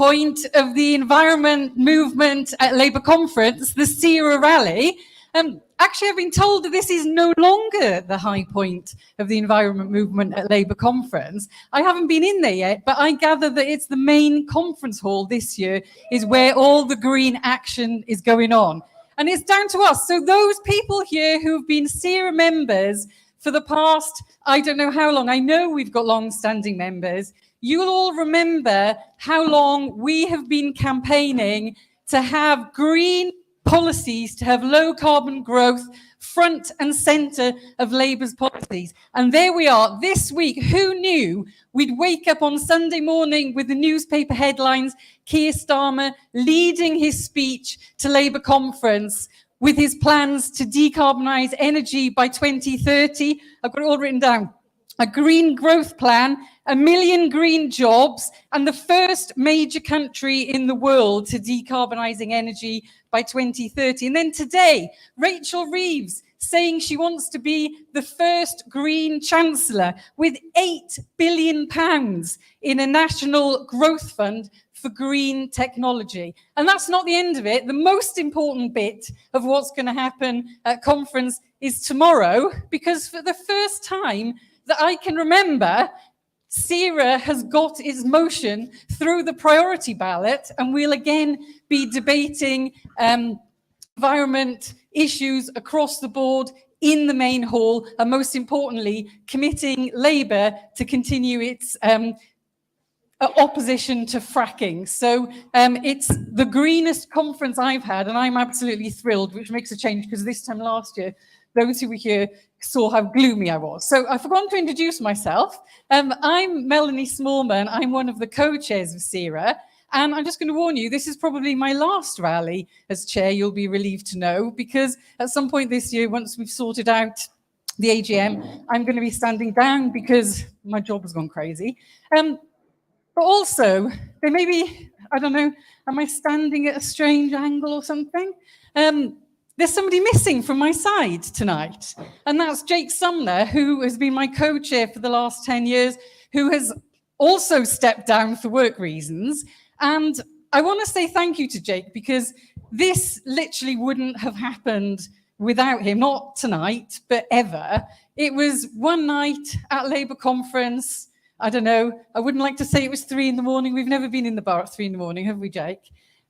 point of the environment movement at Labour conference, the SERA Rally. Actually, I've been told that this is no longer the high point of the environment movement at Labour conference. I haven't been in there yet, but I gather that it's the main conference hall this year is where all the green action is going on. And it's down to us. So those people here who've been SERA members for the past, I don't know how long, I know we've got long-standing members, you'll all remember how long we have been campaigning to have green policies, to have low carbon growth front and centre of Labour's policies. And there we are this week. Who knew we'd wake up on Sunday morning with the newspaper headlines, Keir Starmer leading his speech to Labour conference with his plans to decarbonise energy by 2030. I've got it all written down. A green growth plan, 1 million green jobs, and the first major country in the world to decarbonising energy by 2030. And then today, Rachel Reeves saying she wants to be the first green chancellor with £8 billion in a national growth fund for green technology. And that's not the end of it. The most important bit of what's going to happen at conference is tomorrow, because for the first time that I can remember, SERA has got its motion through the priority ballot, and we'll again be debating environment issues across the board in the main hall, and most importantly, committing Labour to continue its opposition to fracking. So it's the greenest conference I've had, and I'm absolutely thrilled, which makes a change because this time last year, those who were here saw how gloomy I was. So I forgot to introduce myself. I'm Melanie Smallman. I'm one of the co-chairs of SERA. And I'm just going to warn you, this is probably my last rally as chair, you'll be relieved to know, because at some point this year, once we've sorted out the AGM, I'm going to be standing down because my job has gone crazy. But also, there may be, I don't know, am I standing at a strange angle or something? There's somebody missing from my side tonight, and that's Jake Sumner, who has been my co-chair for the last 10 years, who has also stepped down for work reasons. And I want to say thank you to Jake, because this literally wouldn't have happened without him, not tonight, but ever. It was one night at Labour conference, I don't know, I wouldn't like to say it was 3 in the morning. We've never been in the bar at 3 in the morning, have we, Jake?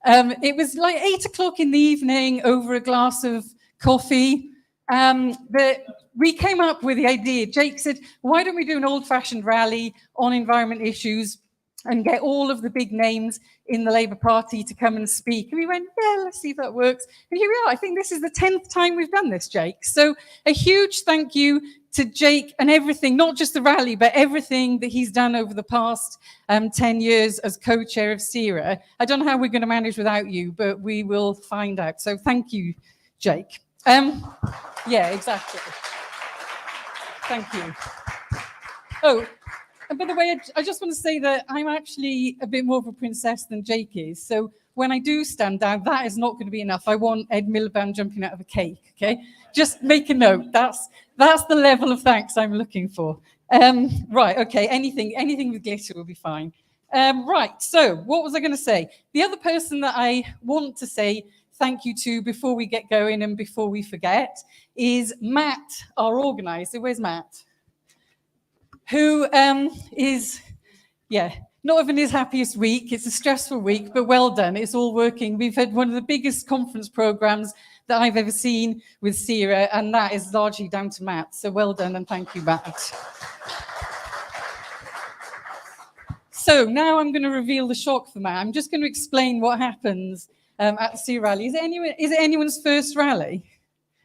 It was like 8 o'clock in the evening over a glass of coffee. That we came up with the idea. Jake said, why don't we do an old-fashioned rally on environment issues and get all of the big names in the Labour Party to come and speak? And we went, yeah, let's see if that works. And here we are. I think this is the 10th time we've done this, Jake. So a huge thank you to Jake and everything, not just the rally, but everything that he's done over the past 10 years as co-chair of SERA. I don't know how we're going to manage without you, but we will find out. So thank you, Jake. Yeah, exactly. Thank you. Oh, and by the way, I just want to say that I'm actually a bit more of a princess than Jake is. So when I do stand down, that is not going to be enough. I want Ed Miliband jumping out of a cake, okay? Just make a note. That's the level of thanks I'm looking for. Right, okay, anything with glitter will be fine. Right, so what was I going to say? The other person that I want to say thank you to before we get going and before we forget is Matt, our organizer. Where's Matt? Who is, yeah, not having his happiest week. It's a stressful week, but well done. It's all working. We've had one of the biggest conference programs that I've ever seen with SERA, and that is largely down to Matt. So well done, and thank you, Matt. So now I'm going to reveal the shock for Matt. I'm just going to explain what happens at the SERA Rally. Is it anyone's first rally?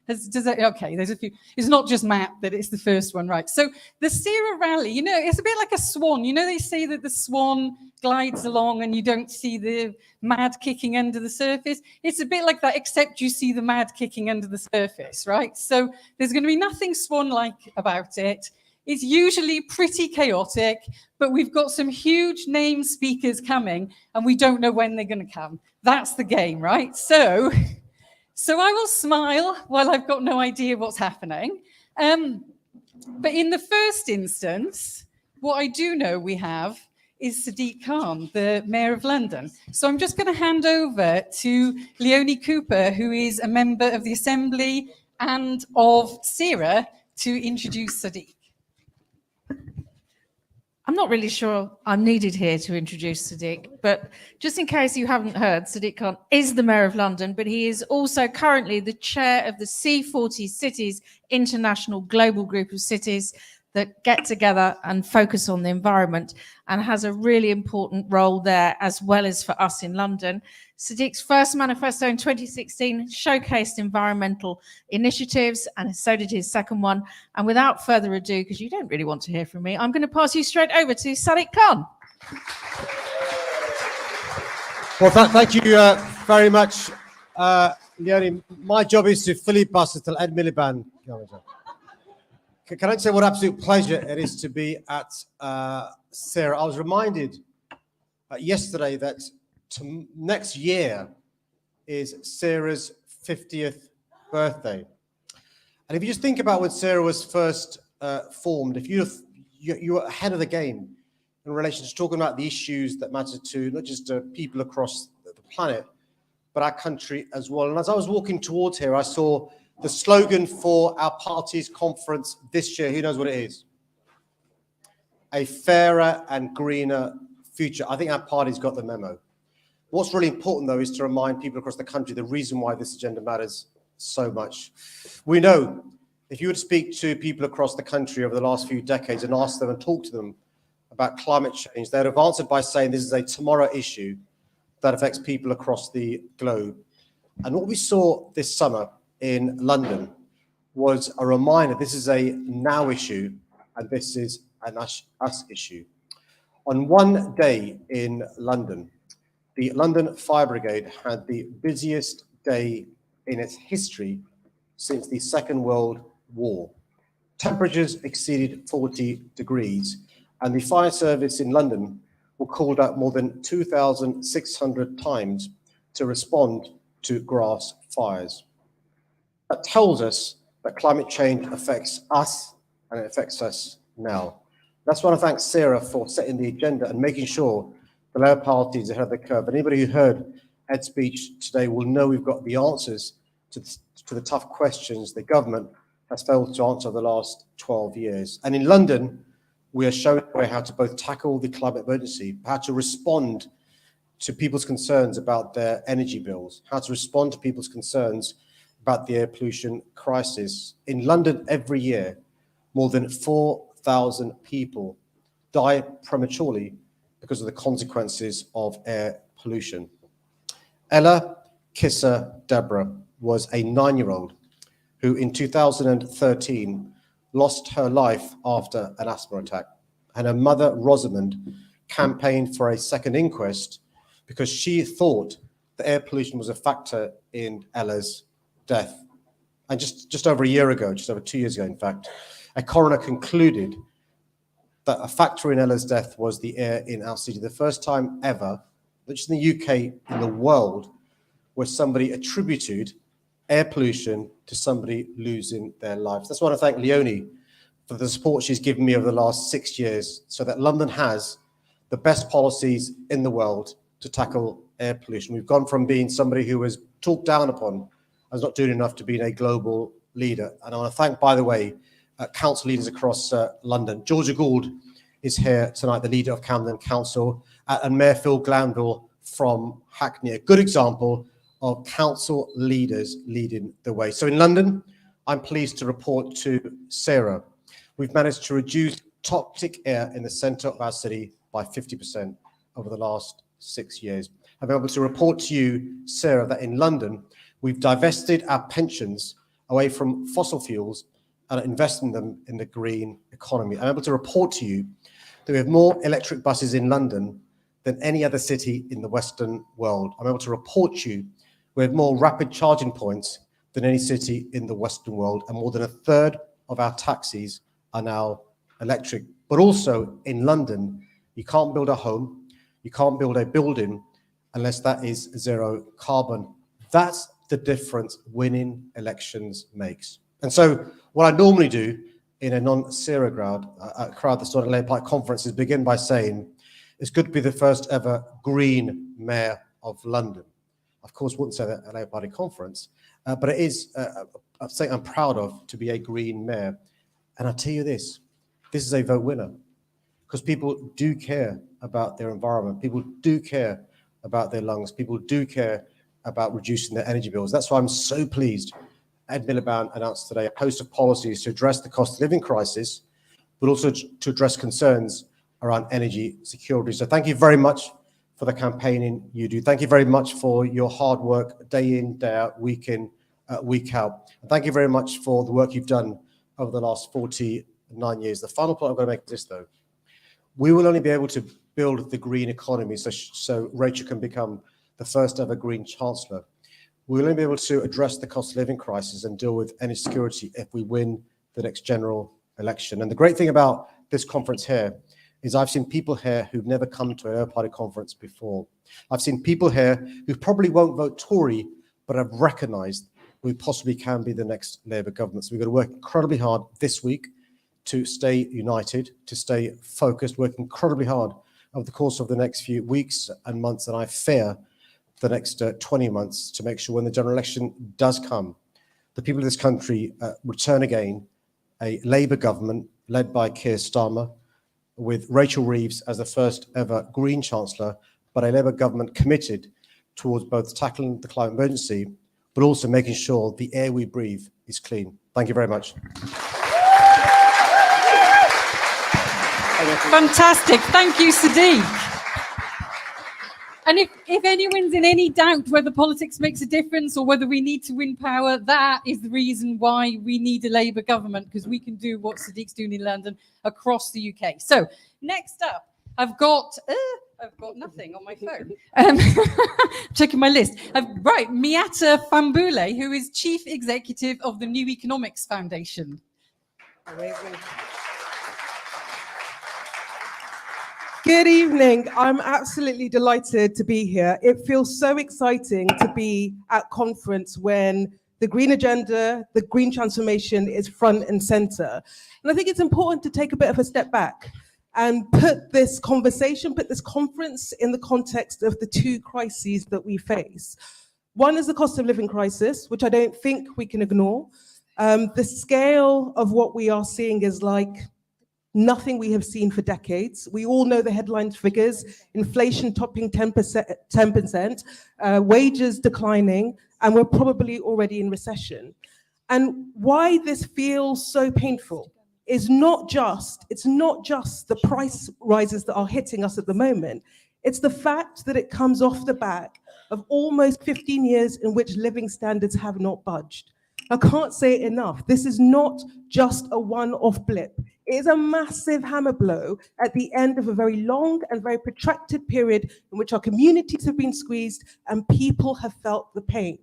Okay, there's a few. It's not just Matt that it's the first one, right? So the SERA Rally, you know, it's a bit like a swan. You know, they say that the swan glides along and you don't see the mad kicking under the surface. It's a bit like that, except you see the mad kicking under the surface, right? So there's going to be nothing swan-like about it. It's usually pretty chaotic, but we've got some huge name speakers coming and we don't know when they're going to come. That's the game, right? So I will smile while I've got no idea what's happening. But in the first instance, what I do know we have is Sadiq Khan, the Mayor of London. So I'm just going to hand over to Leonie Cooper, who is a member of the Assembly and of SERA, to introduce Sadiq. I'm not really sure I'm needed here to introduce Sadiq, but just in case you haven't heard, Sadiq Khan is the Mayor of London, but he is also currently the chair of the C40 Cities International Global Group of Cities that get together and focus on the environment, and has a really important role there as well as for us in London. Sadiq's first manifesto in 2016 showcased environmental initiatives, and so did his second one. And without further ado, because you don't really want to hear from me, I'm going to pass you straight over to Sadiq Khan. Well, thank you very much, Leonie. My job is to filibuster till Ed Miliband comes up. Can I say what absolute pleasure it is to be at SERA? I was reminded yesterday that next year is SERA's 50th birthday. And if you just think about when SERA was first formed, if you were ahead of the game in relation to talking about the issues that matter to not just people across the planet, but our country as well. And as I was walking towards here, I saw the slogan for our party's conference this year. Who knows what it is? A fairer and greener future. I think our party's got the memo. What's really important, though, is to remind people across the country the reason why this agenda matters so much. We know if you were to speak to people across the country over the last few decades and ask them and talk to them about climate change, they'd have answered by saying this is a tomorrow issue that affects people across the globe. And what we saw this summer in London was a reminder this is a now issue and this is an us issue. On one day in London, the London Fire Brigade had the busiest day in its history since the Second World War. Temperatures exceeded 40 degrees, and the fire service in London were called out more than 2,600 times to respond to grass fires. That tells us that climate change affects us, and it affects us now. That's why I thank SERA for setting the agenda and making sure the Labour Party is ahead of the curve. Anybody who heard Ed's speech today will know we've got the answers to the tough questions the government has failed to answer the last 12 years. And in London, we are showing how to both tackle the climate emergency, how to respond to people's concerns about their energy bills, how to respond to people's concerns about the air pollution crisis. In London, every year, more than 4,000 people die prematurely because of the consequences of air pollution. Ella Kisser Deborah was a 9-year-old who in 2013 lost her life after an asthma attack. And her mother, Rosamond, campaigned for a second inquest because she thought that air pollution was a factor in Ella's death. And just over a year ago, just over 2 years ago, in fact, a coroner concluded that a factor in Ella's death was the air in our city. The first time ever, not just in the UK, in the world, where somebody attributed air pollution to somebody losing their lives. That's why I want to thank Leonie for the support she's given me over the last 6 years so that London has the best policies in the world to tackle air pollution. We've gone from being somebody who was talked down upon as not doing enough to being a global leader. And I want to thank, by the way, council leaders across London. Georgia Gould is here tonight, the leader of Camden Council, and Mayor Phil Glanville from Hackney. A good example of council leaders leading the way. So in London, I'm pleased to report to SERA, we've managed to reduce toxic air in the centre of our city by 50% over the last 6 years. I've been able to report to you, SERA, that in London, we've divested our pensions away from fossil fuels and investing them in the green economy. I'm able to report to you that we have more electric buses in London than any other city in the Western world. I'm able to report to you we have more rapid charging points than any city in the Western world, and more than a third of our taxis are now electric. But also in London, you can't build a home, you can't build a building unless that is zero carbon. That's the difference winning elections makes. And so what I normally do in a non-SERA crowd that's not a Labour Party conference is begin by saying, It's good to be the first ever Green Mayor of London. Of course, wouldn't say that at a Labour Party conference, but it is something I'm proud of, to be a Green Mayor. And I'll tell you this is a vote winner, because people do care about their environment. People do care about their lungs. People do care about reducing their energy bills. That's why I'm so pleased Ed Miliband announced today a host of policies to address the cost of living crisis, but also to address concerns around energy security. So thank you very much for the campaigning you do. Thank you very much for your hard work, day in, day out, week in, week out. And thank you very much for the work you've done over the last 49 years. The final point I'm going to make is this, though. We will only be able to build the green economy so Rachel can become the first ever Green Chancellor. We'll only be able to address the cost of living crisis and deal with energy security if we win the next general election. And the great thing about this conference here is I've seen people here who've never come to a Labour Party conference before. I've seen people here who probably won't vote Tory, but have recognised we possibly can be the next Labour government. So we've got to work incredibly hard this week to stay united, to stay focused, work incredibly hard over the course of the next few weeks and months, and I fear the next 20 months, to make sure when the general election does come, the people of this country return again a Labour government led by Keir Starmer, with Rachel Reeves as the first ever Green Chancellor, but a Labour government committed towards both tackling the climate emergency, but also making sure the air we breathe is clean. Thank you very much. Fantastic. Thank you, Sadiq. And if anyone's in any doubt whether politics makes a difference or whether we need to win power, that is the reason why we need a Labour government, because we can do what Sadiq's doing in London across the UK. So next up, I've got nothing on my phone. Checking my list. Right, Miata Fambule, who is Chief Executive of the New Economics Foundation. Good evening. I'm absolutely delighted to be here. It feels so exciting to be at conference when the green agenda, the green transformation is front and center. And I think it's important to take a bit of a step back and put this conversation, put this conference in the context of the two crises that we face. One is the cost of living crisis, which I don't think we can ignore. The scale of what we are seeing is like nothing we have seen for decades. We all know the headline figures: inflation topping 10%, wages declining, and we're probably already in recession. And why this feels so painful is it's not just the price rises that are hitting us at the moment. It's the fact that it comes off the back of almost 15 years in which living standards have not budged. I can't say it enough. This is not just a one-off blip. It is a massive hammer blow at the end of a very long and very protracted period in which our communities have been squeezed and people have felt the pain.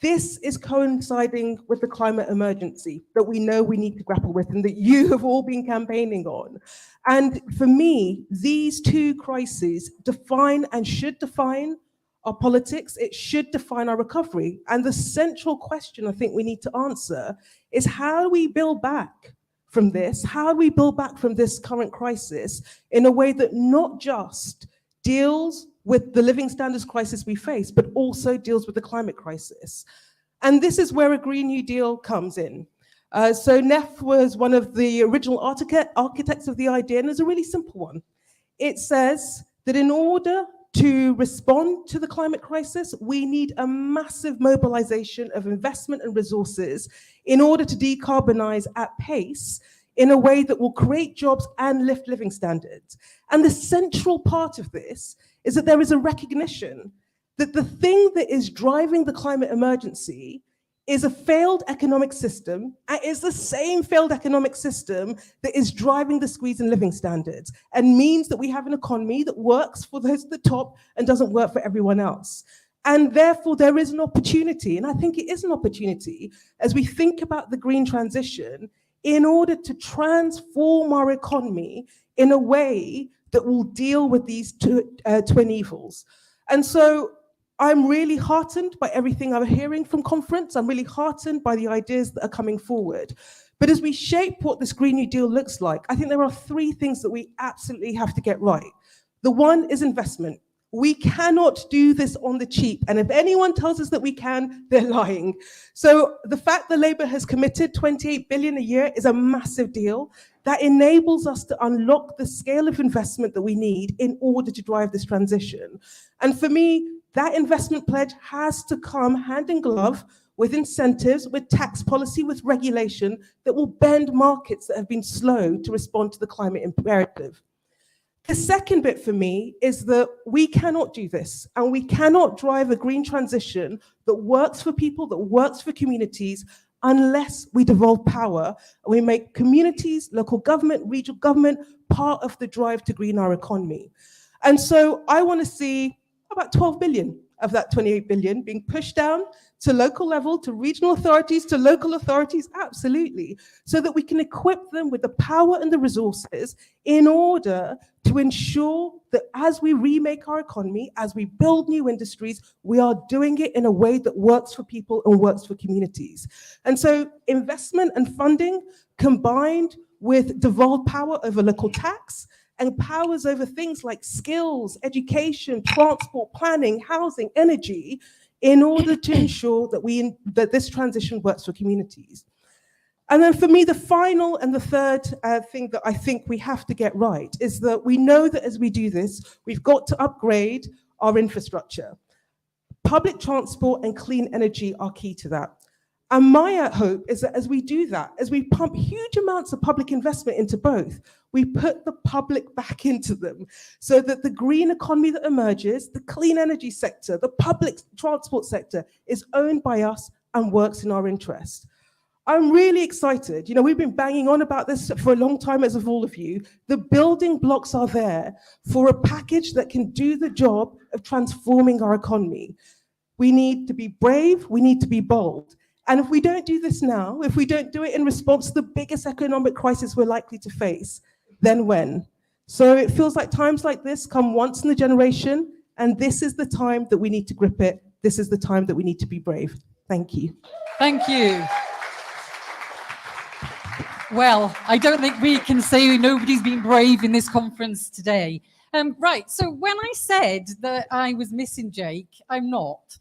This is coinciding with the climate emergency that we know we need to grapple with and that you have all been campaigning on. And for me, these two crises define and should define our politics. It should define our recovery. And the central question I think we need to answer is, how do we build back from this? How do we build back from this current crisis in a way that not just deals with the living standards crisis we face, but also deals with the climate crisis? And this is where a Green New Deal comes in. So Neff was one of the original architects of the idea, and it's a really simple one. It says that in order to respond to the climate crisis, we need a massive mobilization of investment and resources in order to decarbonize at pace in a way that will create jobs and lift living standards. And the central part of this is that there is a recognition that the thing that is driving the climate emergency is a failed economic system, and is the same failed economic system that is driving the squeeze in living standards and means that we have an economy that works for those at the top and doesn't work for everyone else. And therefore there is an opportunity, and I think it is an opportunity, as we think about the green transition, in order to transform our economy in a way that will deal with these twin evils. And so I'm really heartened by everything I'm hearing from conference. I'm really heartened by the ideas that are coming forward. But as we shape what this Green New Deal looks like, I think there are three things that we absolutely have to get right. The one is investment. We cannot do this on the cheap. And if anyone tells us that we can, they're lying. So the fact that Labour has committed 28 billion a year is a massive deal that enables us to unlock the scale of investment that we need in order to drive this transition. And for me, that investment pledge has to come hand in glove with incentives, with tax policy, with regulation that will bend markets that have been slow to respond to the climate imperative. The second bit for me is that we cannot do this, and we cannot drive a green transition that works for people, that works for communities, unless we devolve power and we make communities, local government, regional government, part of the drive to green our economy. And so I want to see about 12 billion of that 28 billion being pushed down to local level, to regional authorities, to local authorities, absolutely, so that we can equip them with the power and the resources in order to ensure that as we remake our economy, as we build new industries, we are doing it in a way that works for people and works for communities. And so investment and funding combined with devolved power over local tax and powers over things like skills, education, transport, planning, housing, energy, in order to ensure that this transition works for communities. And then for me, the final and the third thing that I think we have to get right is that we know that as we do this, we've got to upgrade our infrastructure. Public transport and clean energy are key to that. And my hope is that as we do that, as we pump huge amounts of public investment into both, we put the public back into them so that the green economy that emerges, the clean energy sector, the public transport sector is owned by us and works in our interest. I'm really excited. You know, we've been banging on about this for a long time, as of all of you. The building blocks are there for a package that can do the job of transforming our economy. We need to be brave, we need to be bold. And if we don't do this now, if we don't do it in response to the biggest economic crisis we're likely to face, then when? So it feels like times like this come once in a generation, and this is the time that we need to grip it. This is the time that we need to be brave. Thank you. Thank you. Well, I don't think we can say nobody's been brave in this conference today. Right, so when I said that I was missing Jake, I'm not.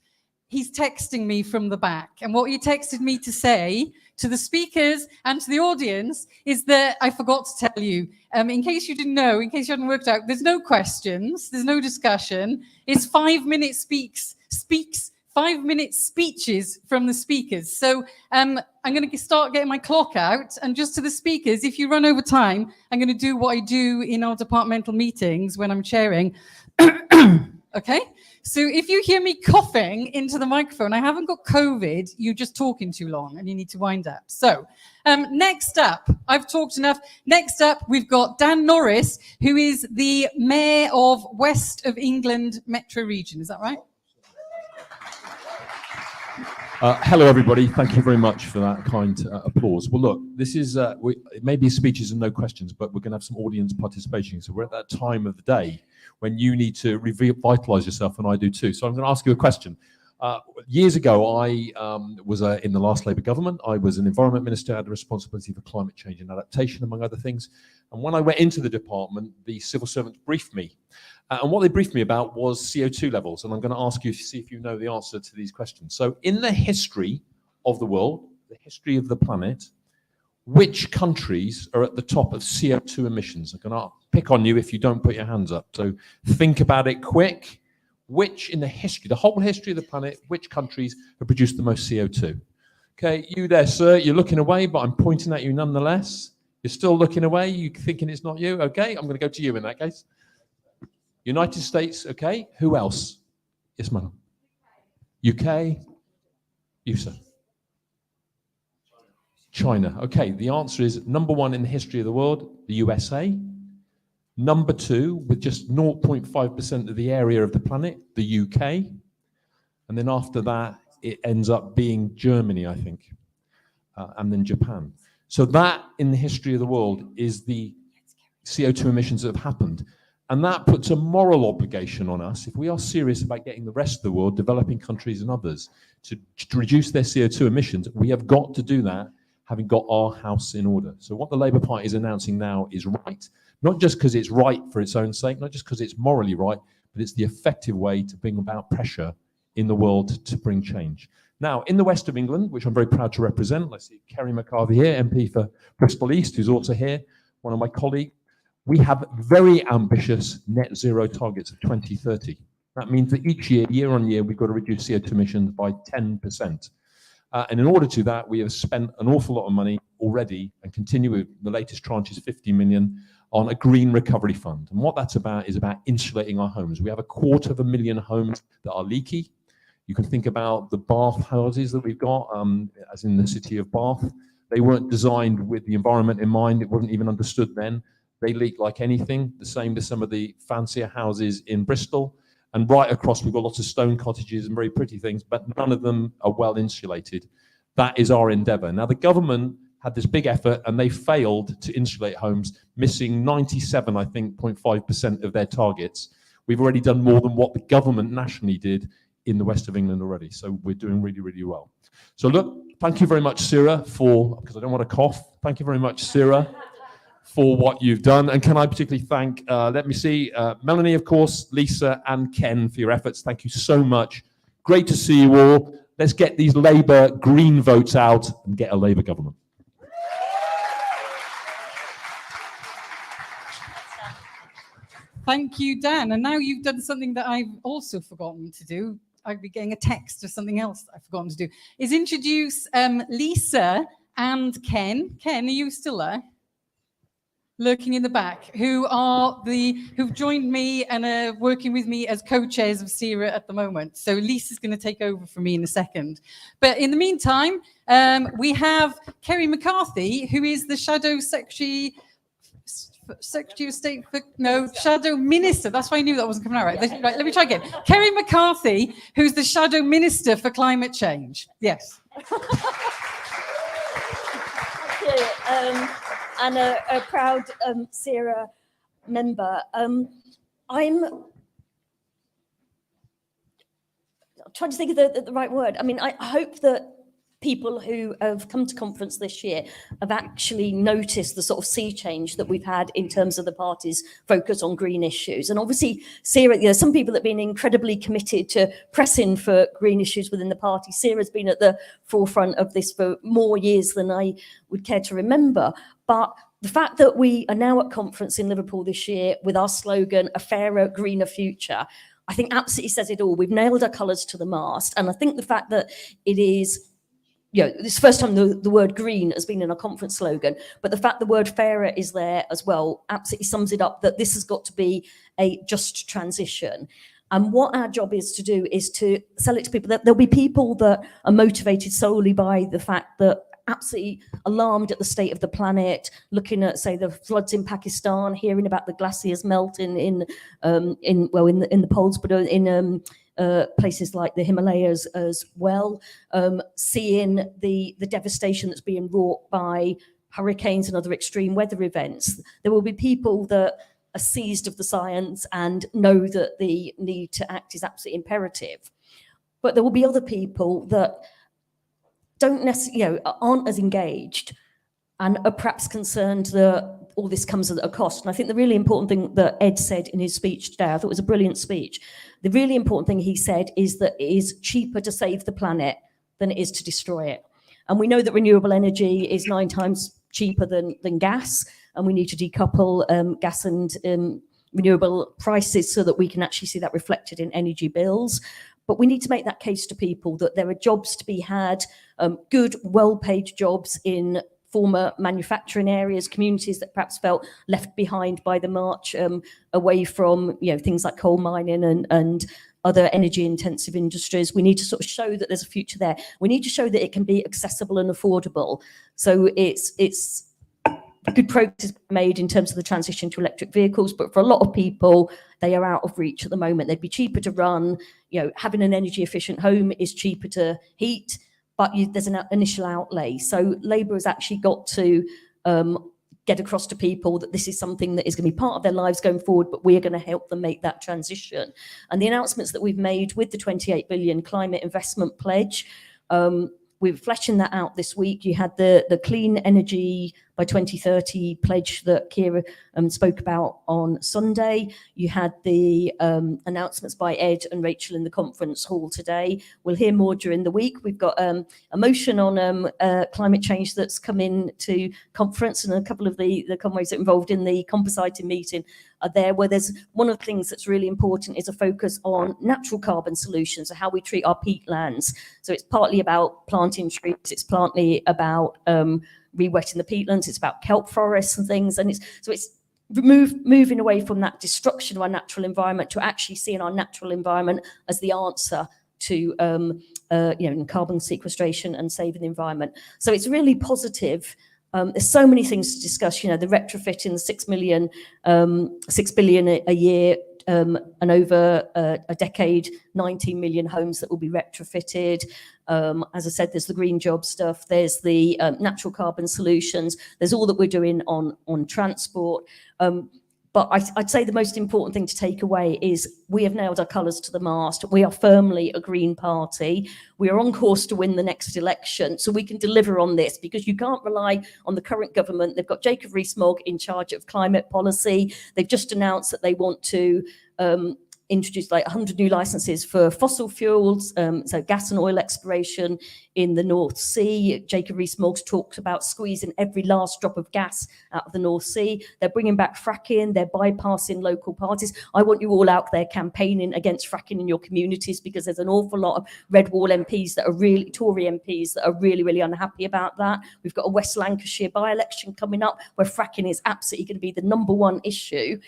He's texting me from the back. And what he texted me to say to the speakers and to the audience is that I forgot to tell you, in case you didn't know, in case you hadn't worked out, there's no questions, there's no discussion. It's 5-minute 5-minute speeches from the speakers. So I'm going to start getting my clock out. And just to the speakers, if you run over time, I'm going to do what I do in our departmental meetings when I'm chairing. Okay? So if you hear me coughing into the microphone, I haven't got COVID, you're just talking too long and you need to wind up. So next up, I've talked enough. Next up, we've got Dan Norris, who is the Mayor of West of England Metro Region. Is that right? Hello, everybody. Thank you very much for that kind applause. Well, look, this is, it may be speeches and no questions, but we're going to have some audience participation. So we're at that time of the day when you need to revitalize yourself, and I do too. So I'm going to ask you a question. Years ago, I was in the last Labour government. I was an environment minister, had a responsibility for climate change and adaptation, among other things. And when I went into the department, the civil servants briefed me. And what they briefed me about was CO2 levels. And I'm going to ask you to see if you know the answer to these questions. So in the history of the world, the history of the planet, which countries are at the top of CO2 emissions? I'm going to pick on you if you don't put your hands up. So think about it quick. Which in the history, the whole history of the planet, which countries have produced the most CO2? Okay, you there, sir, you're looking away, but I'm pointing at you nonetheless. You're still looking away, you thinking it's not you? Okay, I'm going to go to you in that case. United States, okay. Who else? Yes, ma'am. UK? You, sir. China. Okay, the answer is number one in the history of the world, the USA. Number two, with just 0.5% of the area of the planet, the UK. And then after that, it ends up being Germany, I think, and then Japan. So that, in the history of the world, is the CO2 emissions that have happened. And that puts a moral obligation on us, if we are serious about getting the rest of the world, developing countries and others, to reduce their CO2 emissions. We have got to do that having got our house in order. So what the Labour Party is announcing now is right, not just because it's right for its own sake, not just because it's morally right, but it's the effective way to bring about pressure in the world to bring change. Now, in the west of England, which I'm very proud to represent, let's see Kerry McCarthy here, MP for Bristol East, who's also here, one of my colleagues, we have very ambitious net zero targets of 2030. That means that each year on year, we've got to reduce CO2 emissions by 10%. And in order to that, we have spent an awful lot of money already and continue with the latest tranche is 50 million on a green recovery fund. And what that's about is about insulating our homes. We have 250,000 homes that are leaky. You can think about the bath houses that we've got, as in the city of Bath. They weren't designed with the environment in mind. It wasn't even understood then. They leak like anything, the same as some of the fancier houses in Bristol. And right across, we've got lots of stone cottages and very pretty things, but none of them are well insulated. That is our endeavour. Now, the government had this big effort and they failed to insulate homes, missing 97, I think, 0.5% of their targets. We've already done more than what the government nationally did in the west of England already. So we're doing really, really well. So look, thank you very much, SERA, because I don't want to cough. Thank you very much, SERA, for what you've done. And can I particularly thank, let me see, Melanie, of course, Lisa and Ken for your efforts. Thank you so much. Great to see you all. Let's get these Labour green votes out and get a Labour government. Thank you, Dan. And now you've done something that I've also forgotten to do. I'd be getting a text or something else that I've forgotten to do, is introduce Lisa and Ken. Ken, are you still there? Lurking in the back, who've joined me and are working with me as co-chairs of SERA at the moment. So Lisa's going to take over from me in a second. But in the meantime, we have Kerry McCarthy, who is the Shadow Secretary of State for, no, Shadow Minister. That's why I knew that wasn't coming out right. Right, let me try again. Kerry McCarthy, who's the Shadow Minister for Climate Change. Yes. Thank you. And a proud SERA member. I'm trying to think of the right word. I mean, I hope that people who have come to conference this year have actually noticed the sort of sea change that we've had in terms of the party's focus on green issues. And obviously, SERA, some people have been incredibly committed to pressing for green issues within the party. SERA has been at the forefront of this for more years than I would care to remember. But the fact that we are now at conference in Liverpool this year with our slogan, a fairer, greener future, I think absolutely says it all. We've nailed our colours to the mast. And I think the fact that it is, this is the first time the word green has been in our conference slogan, but the fact the word fairer is there as well absolutely sums it up, that this has got to be a just transition. And what our job is to do is to sell it to people. That there'll be people that are motivated solely by the fact that absolutely alarmed at the state of the planet, looking at, say, the floods in Pakistan, hearing about the glaciers melting in the poles, but in places like the Himalayas as well, seeing the devastation that's being wrought by hurricanes and other extreme weather events. There will be people that are seized of the science and know that the need to act is absolutely imperative. But there will be other people that don't necessarily, aren't as engaged and are perhaps concerned that all this comes at a cost. And I think the really important thing that Ed said in his speech today, I thought it was a brilliant speech. The really important thing he said is that it is cheaper to save the planet than it is to destroy it. And we know that renewable energy is 9 times cheaper than gas, and we need to decouple gas and renewable prices so that we can actually see that reflected in energy bills. But we need to make that case to people that there are jobs to be had, good, well-paid jobs in former manufacturing areas, communities that perhaps felt left behind by the march away from things like coal mining and other energy-intensive industries. We need to sort of show that there's a future there. We need to show that it can be accessible and affordable. So it's good progress made in terms of the transition to electric vehicles, but for a lot of people, they are out of reach at the moment. They'd be cheaper to run. Having an energy efficient home is cheaper to heat, but there's an initial outlay. So Labour has actually got to get across to people that this is something that is going to be part of their lives going forward, but we are going to help them make that transition. And the announcements that we've made with the 28 billion climate investment pledge, we're fleshing that out this week. You had the clean energy by 2030 pledge that Kira spoke about on Sunday. You had the announcements by Ed and Rachel in the conference hall today. We'll hear more during the week. We've got a motion on climate change that's come in to conference, and a couple of the comrades that are involved in the compositing meeting are there, where there's one of the things that's really important is a focus on natural carbon solutions, so how we treat our peatlands. So it's partly about planting trees, it's partly about re-wetting the peatlands, it's about kelp forests and things, and it's moving away from that destruction of our natural environment to actually seeing our natural environment as the answer to carbon sequestration and saving the environment. So it's really positive. There's so many things to discuss, the retrofitting, the 6 billion a year, and over a decade, 19 million homes that will be retrofitted. As I said, there's the green job stuff, there's the natural carbon solutions, there's all that we're doing on transport. But I'd say the most important thing to take away is we have nailed our colours to the mast. We are firmly a Green Party. We are on course to win the next election, so we can deliver on this, because you can't rely on the current government. They've got Jacob Rees-Mogg in charge of climate policy. They've just announced that they want to introduced like 100 new licenses for fossil fuels, so gas and oil exploration in the North Sea. Jacob Rees-Mogg's talked about squeezing every last drop of gas out of the North Sea. They're bringing back fracking, they're bypassing local parties. I want you all out there campaigning against fracking in your communities, because there's an awful lot of red wall MPs that are really, Tory MPs that are really, really unhappy about that. We've got a West Lancashire by-election coming up where fracking is absolutely going to be the #1 issue.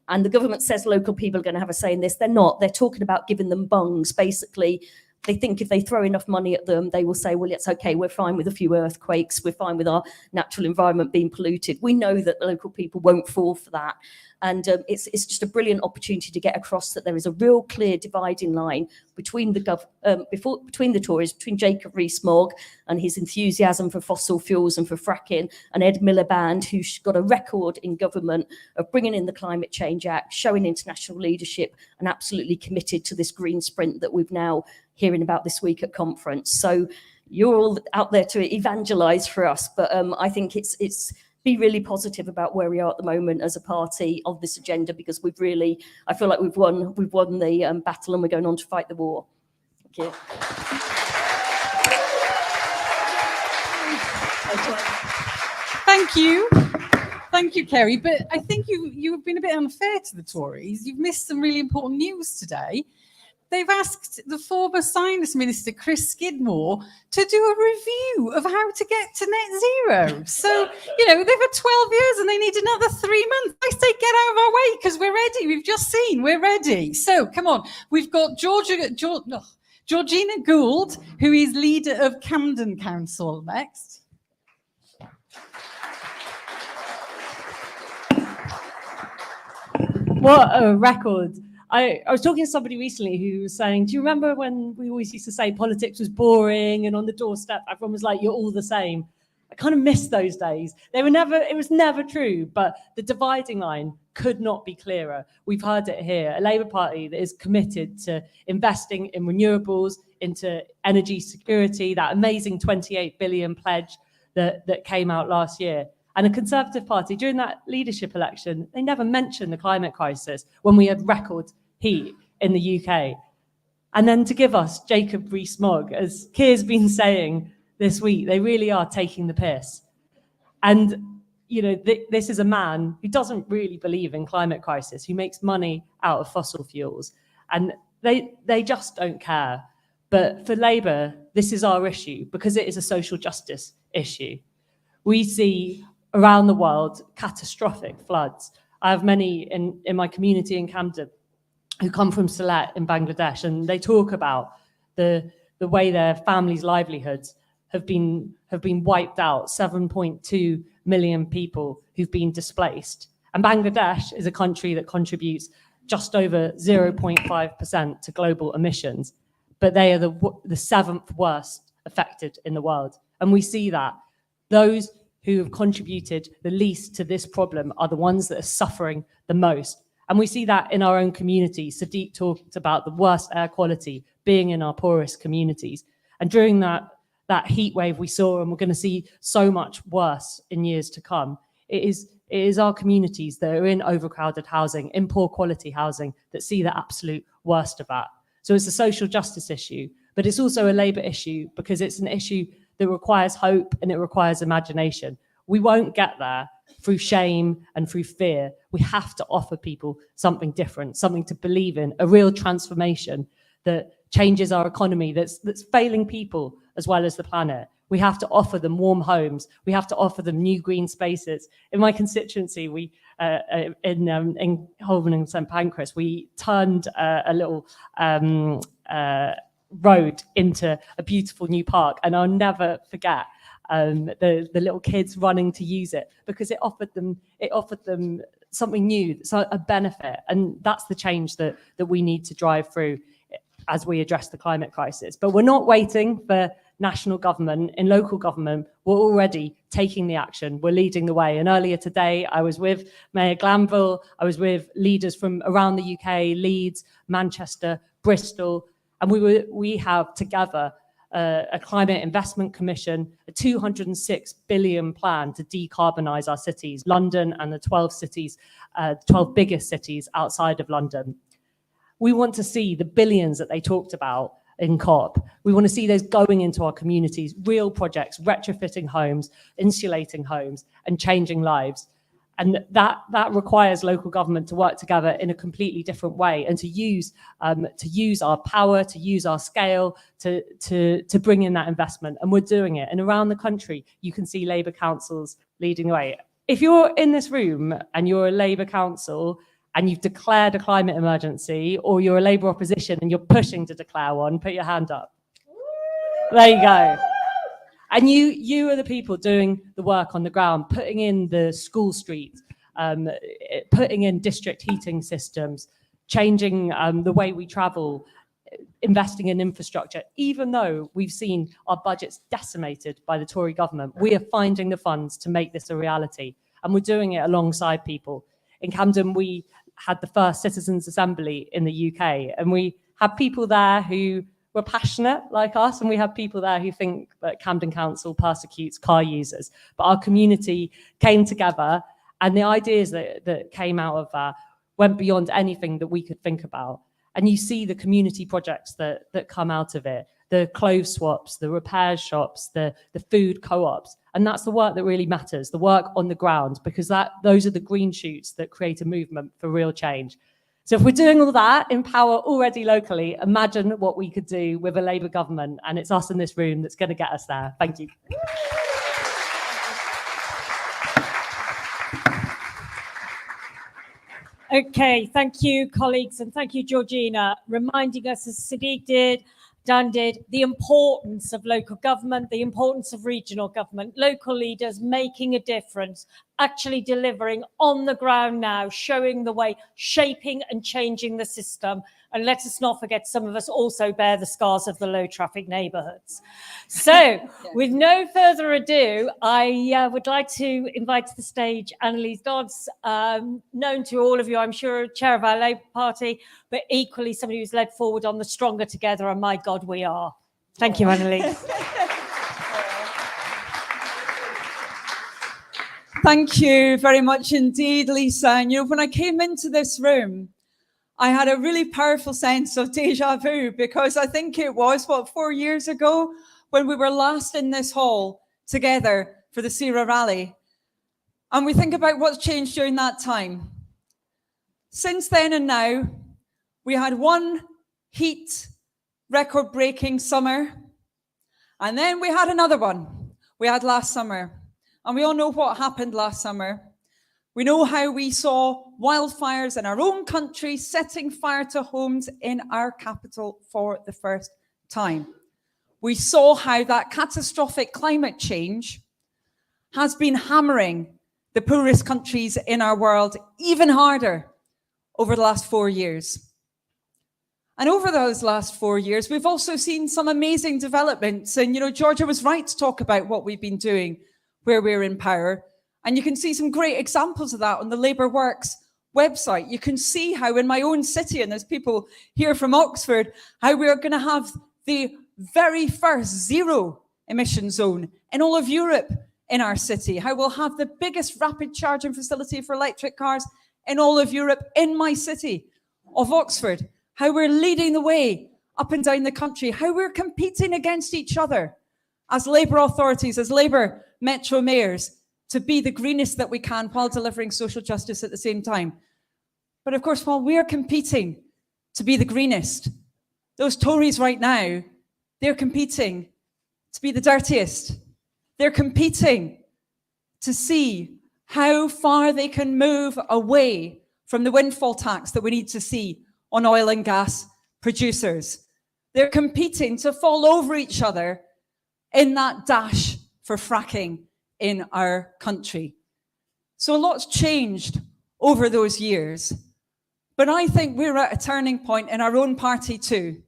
And the government says local people are going to have a say in this. They're not. They're talking about giving them bungs. Basically, they think if they throw enough money at them, they will say, well, it's okay, we're fine with a few earthquakes, we're fine with our natural environment being polluted. We know that the local people won't fall for that. And it's just a brilliant opportunity to get across that there is a real clear dividing line between between the Tories, between Jacob Rees-Mogg and his enthusiasm for fossil fuels and for fracking, and Ed Miliband, who's got a record in government of bringing in the Climate Change Act, showing international leadership, and absolutely committed to this green sprint that we've now hearing about this week at conference. So you're all out there to evangelise for us, but I think it's be really positive about where we are at the moment as a party of this agenda, because I feel like we've won the battle and we're going on to fight the war. Thank you. Thank you. Thank you, Kerry. But I think you've been a bit unfair to the Tories. You've missed some really important news today. They've asked the former Science Minister, Chris Skidmore, to do a review of how to get to net zero. So, they've had 12 years and they need another 3 months. I say get out of our way, because we're ready. We've just seen, we're ready. So, come on. We've got Georgina Gould, who is leader of Camden Council, next. What a record. I was talking to somebody recently who was saying, do you remember when we always used to say politics was boring and on the doorstep everyone was like, you're all the same? I kind of miss those days. It was never true, but the dividing line could not be clearer. We've heard it here, a Labour Party that is committed to investing in renewables, into energy security, that amazing 28 billion pledge that came out last year. And a Conservative Party, during that leadership election, they never mentioned the climate crisis when we had record heat in the UK. And then to give us Jacob Rees-Mogg, as Keir's been saying this week, they really are taking the piss. And, this is a man who doesn't really believe in climate crisis, who makes money out of fossil fuels. And they just don't care. But for Labour, this is our issue because it is a social justice issue. We see around the world catastrophic floods. I have many in my community in Camden who come from Sylhet in Bangladesh, and they talk about the way their families' livelihoods have been wiped out. 7.2 million people who've been displaced. And Bangladesh is a country that contributes just over 0.5% to global emissions, but they are the 7th worst affected in the world. And we see that those who have contributed the least to this problem are the ones that are suffering the most. And we see that in our own community. Sadiq talked about the worst air quality being in our poorest communities. And during that that heat wave we saw, and we're going to see so much worse in years to come. It is our communities that are in overcrowded housing, in poor quality housing, that see the absolute worst of that. So it's a social justice issue, but it's also a Labour issue because it's an issue that requires hope and it requires imagination. We won't get there through shame and through fear. We have to offer people something different, something to believe in, a real transformation that changes our economy, that's failing people as well as the planet. We have to offer them warm homes. We have to offer them new green spaces. In my constituency, we in Holborn and St Pancras, we turned a little road into a beautiful new park, and I'll never forget the little kids running to use it because it offered them something new, so a benefit, and that's the change that we need to drive through as we address the climate crisis. But we're not waiting for national government. In local government, we're already taking the action. We're leading the way. And earlier today, I was with Mayor Glanville. I was with leaders from around the UK, Leeds, Manchester, Bristol, and we have together a climate investment commission, a 206 billion plan to decarbonise our cities, London and the 12 biggest cities outside of London. We want to see the billions that they talked about in COP. We want to see those going into our communities, real projects, retrofitting homes, insulating homes, and changing lives. And that requires local government to work together in a completely different way and to use our power, to use our scale, to bring in that investment. And we're doing it. And around the country, you can see Labour councils leading the way. If you're in this room and you're a Labour council and you've declared a climate emergency, or you're a Labour opposition and you're pushing to declare one, put your hand up. There you go. And you are the people doing the work on the ground, putting in the school street, putting in district heating systems, changing the way we travel, investing in infrastructure. Even though we've seen our budgets decimated by the Tory government, we are finding the funds to make this a reality. And we're doing it alongside people. In Camden, we had the first Citizens' Assembly in the UK, and we had people there who were passionate like us, and we have people there who think that Camden Council persecutes car users. But our community came together, and the ideas that came out of that went beyond anything that we could think about. And you see the community projects that come out of it, the clothes swaps, the repair shops, the food co-ops. And that's the work that really matters, the work on the ground, because those are the green shoots that create a movement for real change. So if we're doing all that in power already locally, imagine what we could do with a Labour government, and it's us in this room that's going to get us there. Thank you. Okay, thank you, colleagues, and thank you, Georgina, reminding us, as Sadiq Dan did, the importance of local government, the importance of regional government, local leaders making a difference, actually delivering on the ground now, showing the way, shaping and changing the system. And let us not forget, some of us also bear the scars of the low traffic neighbourhoods. So with no further ado, I would like to invite to the stage Anneliese Dodds, known to all of you, I'm sure, chair of our Labour Party, but equally somebody who's led forward on the Stronger Together, and my God, we are. Thank you, Anneliese. Thank you very much indeed, Lisa. And you know, when I came into this room, I had a really powerful sense of déjà vu, because I think it was, 4 years ago, when we were last in this hall together for the SERA Rally. And we think about what's changed during that time. Since then and now, we had one heat record-breaking summer, and then we had another one. We had last summer, and we all know what happened last summer. We know how we saw wildfires in our own country setting fire to homes in our capital for the first time. We saw how that catastrophic climate change has been hammering the poorest countries in our world even harder over the last 4 years. And over those last 4 years, we've also seen some amazing developments. And, you know, Georgia was right to talk about what we've been doing where we're in power. And you can see some great examples of that on the Labour Works website. You can see how in my own city, and there's people here from Oxford, how we're going to have the very first zero emission zone in all of Europe in our city, how we'll have the biggest rapid charging facility for electric cars in all of Europe in my city of Oxford, how we're leading the way up and down the country, how we're competing against each other as Labour authorities, as Labour metro mayors, to be the greenest that we can while delivering social justice at the same time. But of course, while we're competing to be the greenest, those Tories right now, they're competing to be the dirtiest. They're competing to see how far they can move away from the windfall tax that we need to see on oil and gas producers. They're competing to fall over each other in that dash for fracking in our country. So a lot's changed over those years, but I think we're at a turning point in our own party too,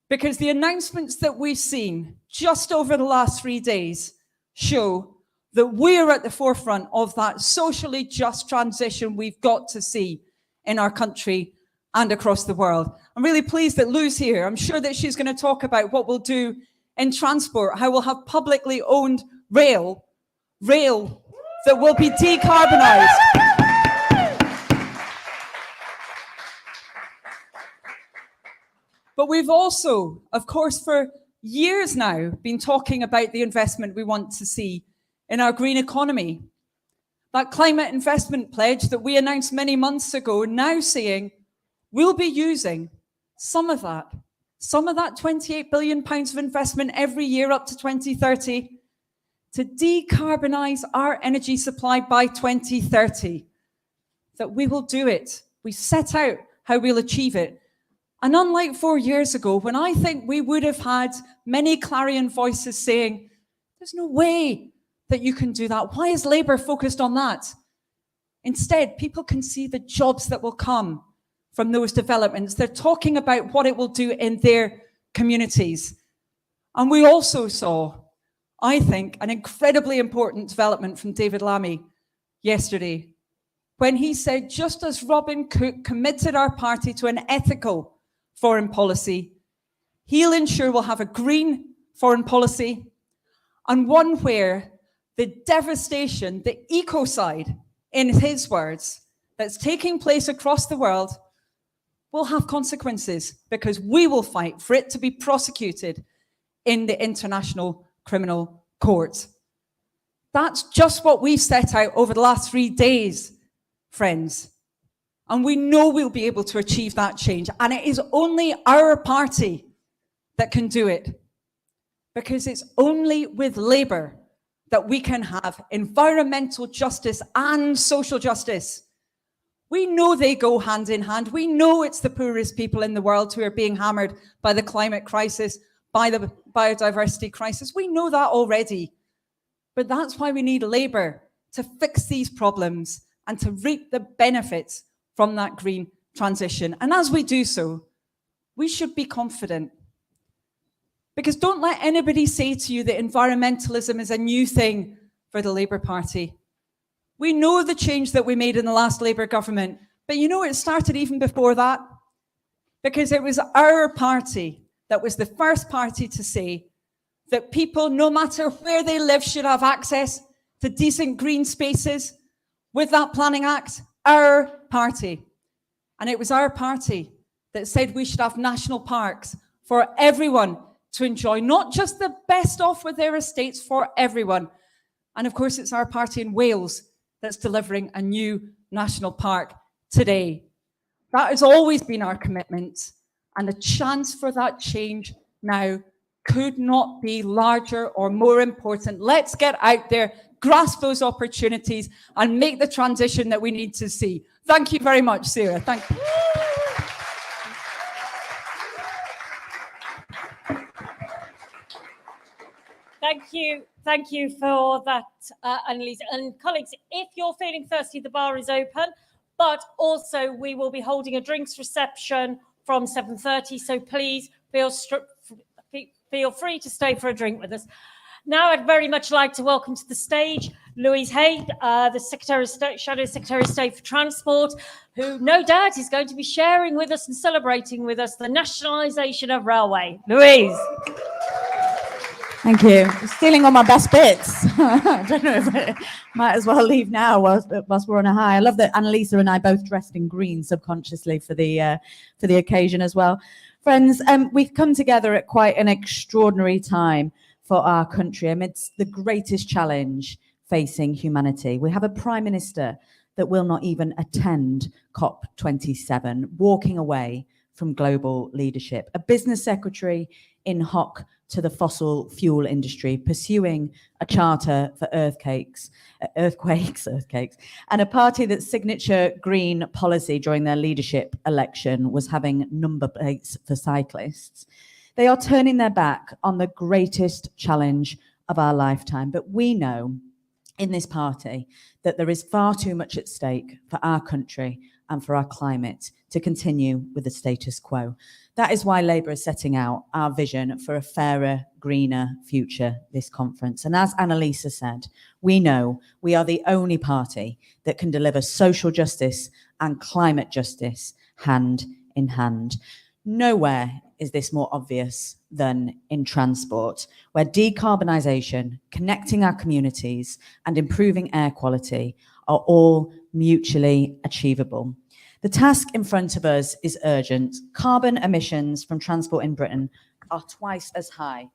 because the announcements that we've seen just over the last 3 days show that we're at the forefront of that socially just transition we've got to see in our country and across the world. I'm really pleased that Lou's here. I'm sure that she's going to talk about what we'll do in transport, how we'll have publicly owned rail that will be decarbonised. But we've also, of course, for years now, been talking about the investment we want to see in our green economy. That climate investment pledge that we announced many months ago, now saying we'll be using some of that 28 billion pounds of investment every year up to 2030 to decarbonise our energy supply by 2030. That we will do it. We set out how we'll achieve it. And unlike 4 years ago, when I think we would have had many clarion voices saying, there's no way that you can do that. Why is Labour focused on that? Instead, people can see the jobs that will come from those developments. They're talking about what it will do in their communities. And we also saw, I think, an incredibly important development from David Lammy yesterday, when he said, just as Robin Cook committed our party to an ethical foreign policy, he'll ensure we'll have a green foreign policy, and one where the devastation, the ecocide, in his words, that's taking place across the world will have consequences, because we will fight for it to be prosecuted in the International Criminal Court. That's just what we've set out over the last 3 days, friends. And we know we'll be able to achieve that change. And it is only our party that can do it, because it's only with Labour that we can have environmental justice and social justice. We know they go hand in hand. We know it's the poorest people in the world who are being hammered by the climate crisis, by the biodiversity crisis. We know that already. But that's why we need Labour to fix these problems and to reap the benefits from that green transition. And as we do so, we should be confident. Because don't let anybody say to you that environmentalism is a new thing for the Labour Party. We know the change that we made in the last Labour government, but you know it started even before that, because it was our party that was the first party to say that people, no matter where they live, should have access to decent green spaces with that Planning Act. Our party. And it was our party that said we should have national parks for everyone to enjoy, not just the best off with their estates, for everyone. And of course, it's our party in Wales that's delivering a new national park today. That has always been our commitment, and the chance for that change now could not be larger or more important. Let's get out there, grasp those opportunities, and make the transition that we need to see. Thank you very much, Sarah. Thank you. Thank you for that, Anneliese. And colleagues, if you're feeling thirsty, the bar is open, but also we will be holding a drinks reception from 7:30, so please feel free to stay for a drink with us. Now I'd very much like to welcome to the stage Louise Hay, the Secretary of State, Shadow Secretary of State for Transport, who no doubt is going to be sharing with us and celebrating with us the nationalisation of railway. Louise. Thank you. Stealing all my best bits. I don't know if I might as well leave now whilst we're on a high. I love that Anneliese and I both dressed in green subconsciously for the occasion as well. Friends, we've come together at quite an extraordinary time for our country amidst the greatest challenge facing humanity. We have a Prime Minister that will not even attend COP27, walking away from global leadership. A business secretary in hock to the fossil fuel industry, pursuing a charter for earthquakes, and a party that's signature green policy during their leadership election was having number plates for cyclists. They are turning their back on the greatest challenge of our lifetime. But we know in this party that there is far too much at stake for our country and for our climate to continue with the status quo. That is why Labour is setting out our vision for a fairer, greener future this conference. And as Anneliese said, we know we are the only party that can deliver social justice and climate justice hand in hand. Nowhere is this more obvious than in transport, where decarbonisation, connecting our communities and improving air quality are all mutually achievable. The task in front of us is urgent. Carbon emissions from transport in Britain are twice as high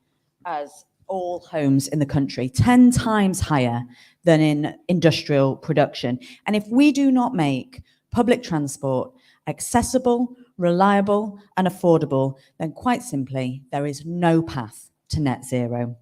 as all homes in the country, 10 times higher than in industrial production. And if we do not make public transport accessible, reliable, and affordable, then quite simply, there is no path to net zero.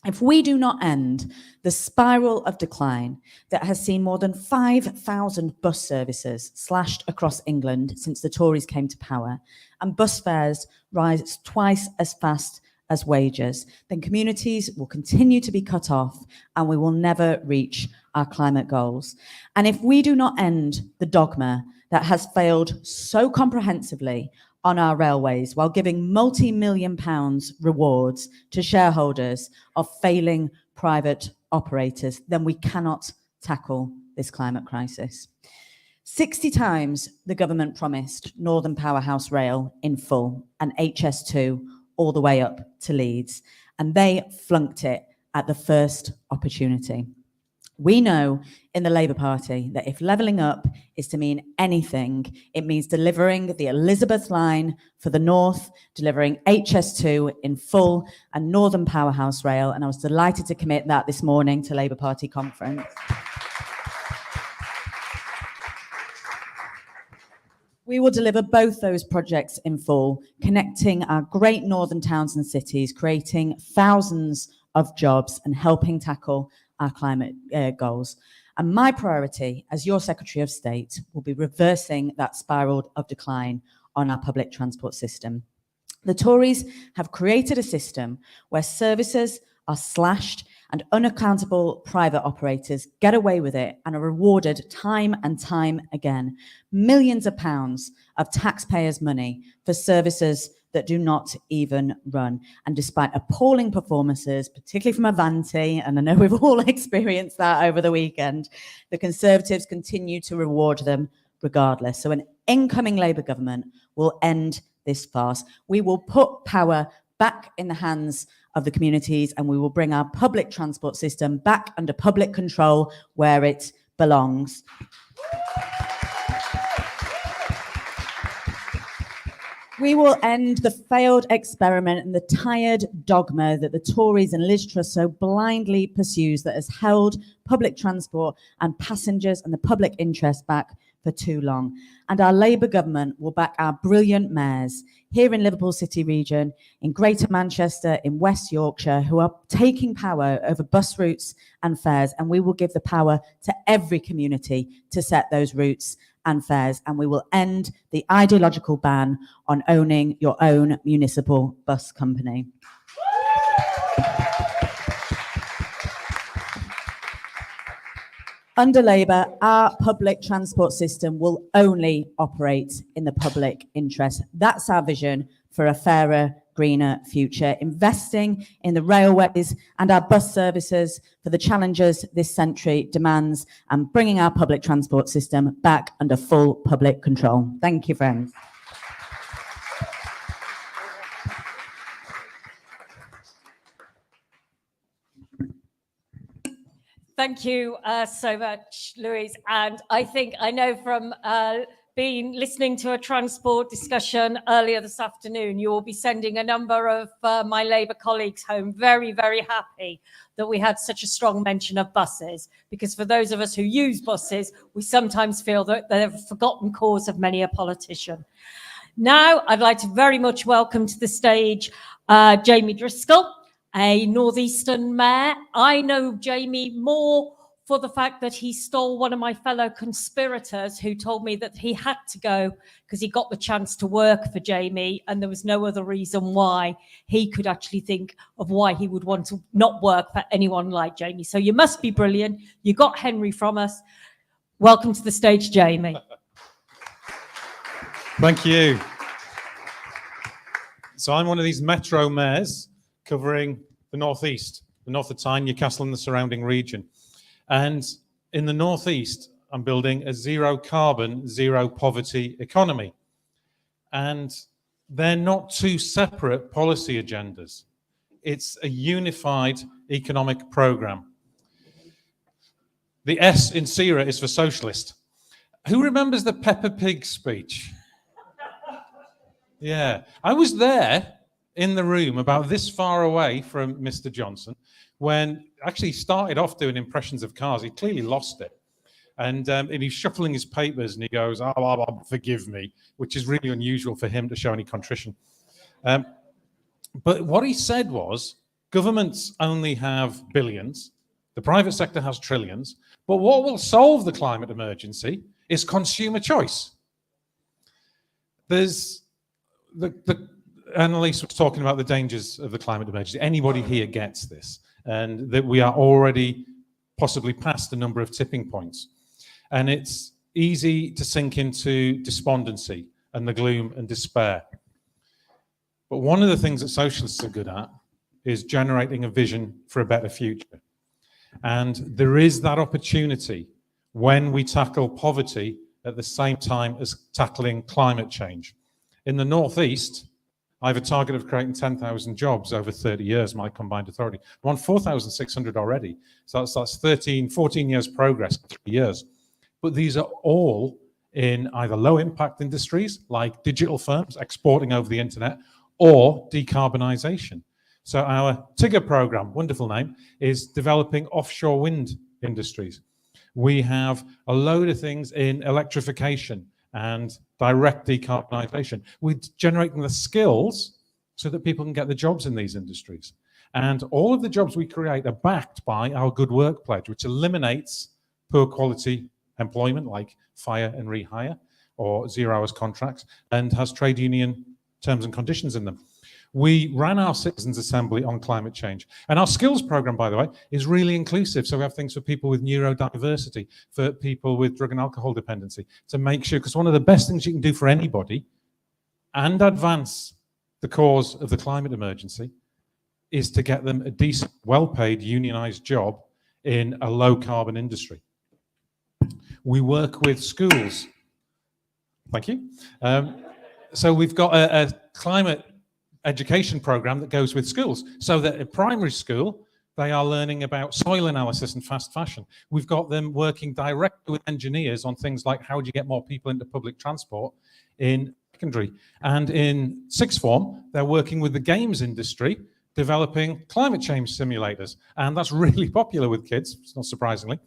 If we do not end the spiral of decline that has seen more than 5,000 bus services slashed across England since the Tories came to power, and bus fares rise twice as fast as wages, then communities will continue to be cut off and we will never reach our climate goals. And if we do not end the dogma that has failed so comprehensively on our railways while giving multi-million pounds rewards to shareholders of failing private operators, then we cannot tackle this climate crisis. 60 times the government promised Northern Powerhouse Rail in full and HS2 all the way up to Leeds, and they flunked it at the first opportunity. We know in the Labour Party that if levelling up is to mean anything, it means delivering the Elizabeth line for the North, delivering HS2 in full and Northern Powerhouse Rail. And I was delighted to commit that this morning to Labour Party conference. We will deliver both those projects in full, connecting our great northern towns and cities, creating thousands of jobs and helping tackle our climate goals. And my priority as your Secretary of State will be reversing that spiral of decline on our public transport system. The Tories have created a system where services are slashed and unaccountable private operators get away with it and are rewarded time and time again. Millions of pounds of taxpayers' money for services that do not even run. And despite appalling performances, particularly from Avanti, and I know we've all experienced that over the weekend, the Conservatives continue to reward them regardless. So an incoming Labour government will end this farce. We will put power back in the hands of the communities and we will bring our public transport system back under public control where it belongs. We will end the failed experiment and the tired dogma that the Tories and Liz Truss so blindly pursues that has held public transport and passengers and the public interest back for too long. And our Labour government will back our brilliant mayors here in Liverpool City region, in Greater Manchester, in West Yorkshire, who are taking power over bus routes and fares. And we will give the power to every community to set those routes and fares, and we will end the ideological ban on owning your own municipal bus company. Under Labour, our public transport system will only operate in the public interest. That's our vision for a fairer, greener future, investing in the railways and our bus services for the challenges this century demands and bringing our public transport system back under full public control. Thank you, friends. Thank you so much, Louise. And I know from being listening to a transport discussion earlier this afternoon, you will be sending a number of my Labour colleagues home very, very happy that we had such a strong mention of buses, because for those of us who use buses, we sometimes feel that they're a forgotten cause of many a politician. Now, I'd like to very much welcome to the stage Jamie Driscoll, a Northeastern mayor. I know Jamie more for the fact that he stole one of my fellow conspirators who told me that he had to go because he got the chance to work for Jamie and there was no other reason why he could actually think of why he would want to not work for anyone like Jamie. So you must be brilliant. You got Henry from us. Welcome to the stage, Jamie. Thank you. So I'm one of these metro mayors covering the northeast, the North of Tyne, Newcastle and the surrounding region. And in the northeast, I'm building a zero carbon, zero poverty economy. And they're not two separate policy agendas. It's a unified economic program. The S in SERA is for socialist. Who remembers the Peppa Pig speech? Yeah, I was there in the room about this far away from Mr. Johnson when actually he started off doing impressions of cars. He clearly lost it. And he's shuffling his papers and he goes, oh, forgive me, which is really unusual for him to show any contrition. But what he said was, governments only have billions, the private sector has trillions, but what will solve the climate emergency is consumer choice. There's Anneliese was talking about the dangers of the climate emergency. Anybody here gets this, and that we are already possibly past a number of tipping points. And it's easy to sink into despondency and the gloom and despair. But one of the things that socialists are good at is generating a vision for a better future. And there is that opportunity when we tackle poverty at the same time as tackling climate change. In the Northeast, I have a target of creating 10,000 jobs over 30 years, my combined authority. I'm on 4,600 already. So that's 14 years progress in 3 years. But these are all in either low impact industries like digital firms exporting over the internet or decarbonisation. So our TIGGER program, wonderful name, is developing offshore wind industries. We have a load of things in electrification and direct decarbonisation. We're generating the skills so that people can get the jobs in these industries. And all of the jobs we create are backed by our Good Work Pledge, which eliminates poor quality employment like fire and rehire or 0 hours contracts and has trade union terms and conditions in them. We ran our Citizens Assembly on climate change. And our skills program, by the way, is really inclusive. So we have things for people with neurodiversity, for people with drug and alcohol dependency, to make sure, because one of the best things you can do for anybody and advance the cause of the climate emergency is to get them a decent, well-paid, unionized job in a low-carbon industry. We work with schools. Thank you. So we've got a climate education program that goes with schools, so that in primary school, they are learning about soil analysis and fast fashion. We've got them working directly with engineers on things like how do you get more people into public transport in secondary. And in sixth form, they're working with the games industry, developing climate change simulators. And that's really popular with kids, not surprisingly.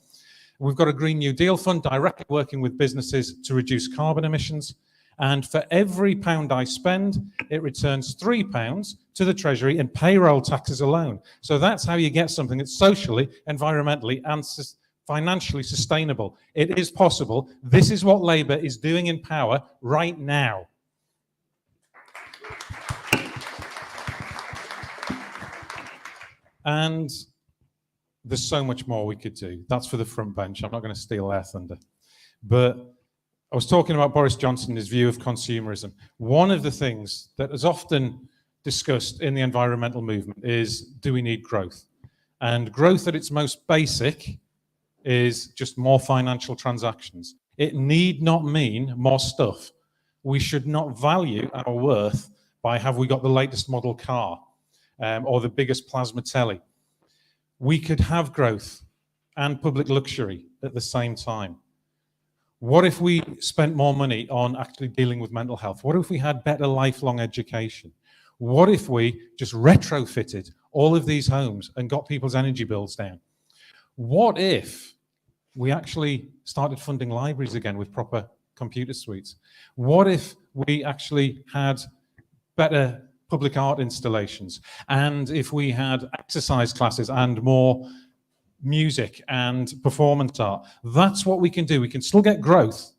We've got a Green New Deal fund directly working with businesses to reduce carbon emissions. And for every £1 I spend, it returns £3 to the Treasury in payroll taxes alone. So that's how you get something that's socially, environmentally, and financially sustainable. It is possible. This is what Labour is doing in power right now. And there's so much more we could do. That's for the front bench. I'm not going to steal their thunder. But I was talking about Boris Johnson and his view of consumerism. One of the things that is often discussed in the environmental movement is, do we need growth? And growth at its most basic is just more financial transactions. It need not mean more stuff. We should not value our worth by have we got the latest model car or the biggest plasma telly. We could have growth and public luxury at the same time? What if we spent more money on actually dealing with mental health? What if we had better lifelong education? What if we just retrofitted all of these homes and got people's energy bills down? What if we actually started funding libraries again with proper computer suites? What if we actually had better public art installations? And if we had exercise classes and more music and performance art? That's what we can do. We can still get growth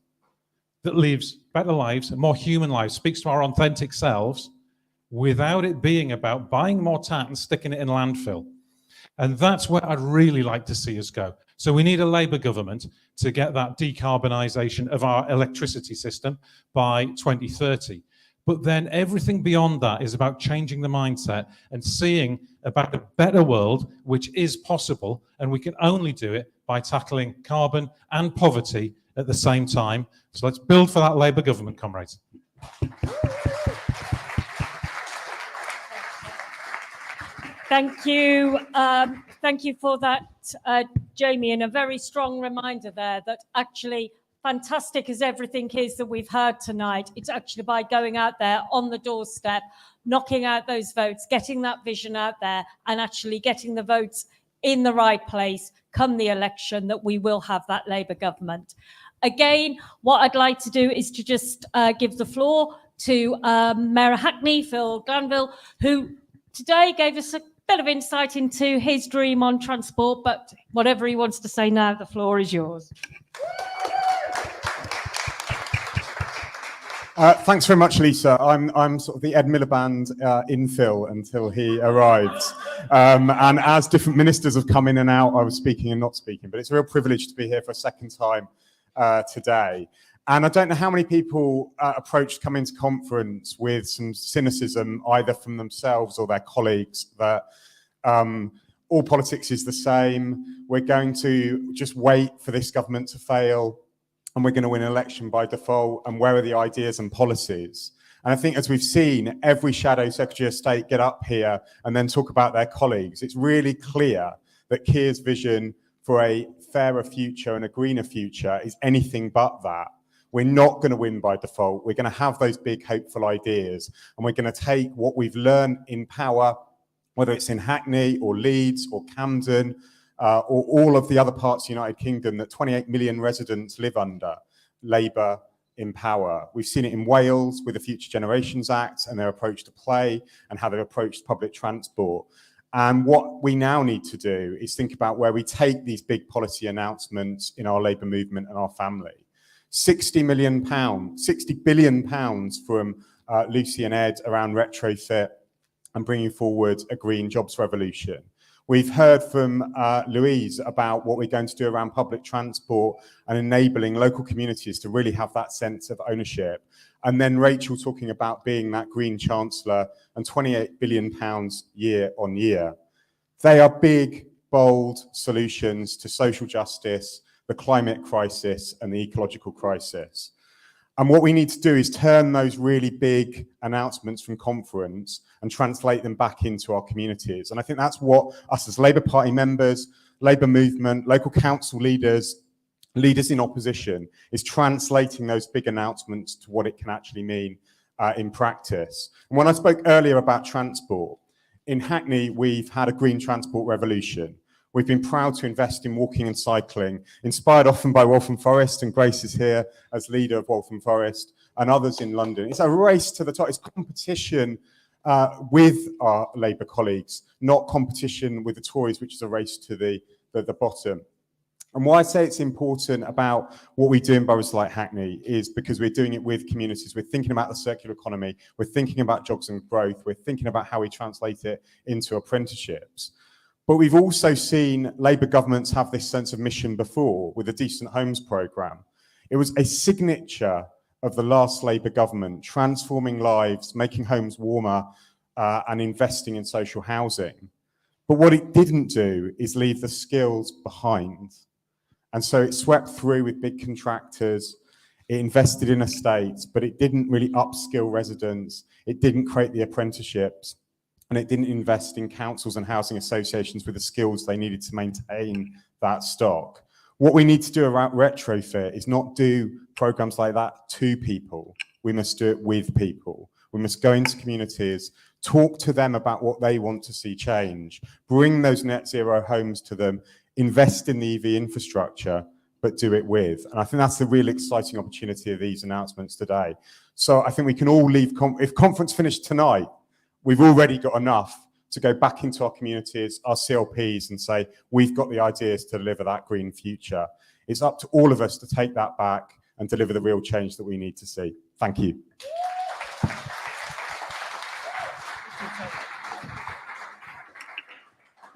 that leaves better lives and more human lives, speaks to our authentic selves, without it being about buying more tat and sticking it in landfill. And that's where I'd really like to see us go. So we need a Labour government to get that decarbonisation of our electricity system by 2030. But then everything beyond that is about changing the mindset and seeing about a better world, which is possible, and we can only do it by tackling carbon and poverty at the same time. So let's build for that Labour government, comrades. Thank you. Thank you for that, Jamie, and a very strong reminder there that actually, fantastic as everything is that we've heard tonight, it's actually by going out there on the doorstep, knocking out those votes, getting that vision out there, and actually getting the votes in the right place come the election, that we will have that Labour government. Again, what I'd like to do is to just give the floor to Mayor of Hackney, Phil Glanville, who today gave us a bit of insight into his dream on transport, but whatever he wants to say now, the floor is yours. Thanks very much, Lisa. I'm sort of the Ed Miliband infill until he arrives. And as different ministers have come in and out, I was speaking and not speaking, but it's a real privilege to be here for a second time today. And I don't know how many people approached coming to conference with some cynicism, either from themselves or their colleagues, that all politics is the same. We're going to just wait for this government to fail, and we're going to win an election by default, and where are the ideas and policies? And I think, as we've seen, every shadow Secretary of State get up here and then talk about their colleagues. It's really clear that Keir's vision for a fairer future and a greener future is anything but that. We're not going to win by default. We're going to have those big, hopeful ideas, and we're going to take what we've learned in power, whether it's in Hackney or Leeds or Camden, or all of the other parts of the United Kingdom that 28 million residents live under, Labour in power. We've seen it in Wales with the Future Generations Act and their approach to play and how they've approached public transport. And what we now need to do is think about where we take these big policy announcements in our Labour movement and our family. £60 billion from Lucy and Ed around retrofit and bringing forward a green jobs revolution. We've heard from Louise about what we're going to do around public transport and enabling local communities to really have that sense of ownership. And then Rachel talking about being that green chancellor and £28 billion year on year. They are big, bold solutions to social justice, the climate crisis and the ecological crisis. And what we need to do is turn those really big announcements from conference and translate them back into our communities. And I think that's what us as Labour Party members, Labour movement, local council leaders, leaders in opposition, is translating those big announcements to what it can actually mean in practice. And when I spoke earlier about transport, in Hackney, we've had a green transport revolution. We've been proud to invest in walking and cycling, inspired often by Waltham Forest, and Grace is here as leader of Waltham Forest, and others in London. It's a race to the top. It's competition with our Labour colleagues, not competition with the Tories, which is a race to the bottom. And why I say it's important about what we do in boroughs like Hackney is because we're doing it with communities. We're thinking about the circular economy. We're thinking about jobs and growth. We're thinking about how we translate it into apprenticeships. But we've also seen Labour governments have this sense of mission before with the Decent Homes programme. It was a signature of the last Labour government, transforming lives, making homes warmer, and investing in social housing. But what it didn't do is leave the skills behind. And so it swept through with big contractors. It invested in estates, but it didn't really upskill residents. It didn't create the apprenticeships. And it didn't invest in councils and housing associations with the skills they needed to maintain that stock. What we need to do around retrofit is not do programs like that to people. We must do it with people. We must go into communities, talk to them about what they want to see change, bring those net zero homes to them, invest in the EV infrastructure, but do it with. And I think that's the real exciting opportunity of these announcements today. So I think we can all leave, if conference finished tonight, we've already got enough to go back into our communities, our CLPs, and say, we've got the ideas to deliver that green future. It's up to all of us to take that back and deliver the real change that we need to see. Thank you.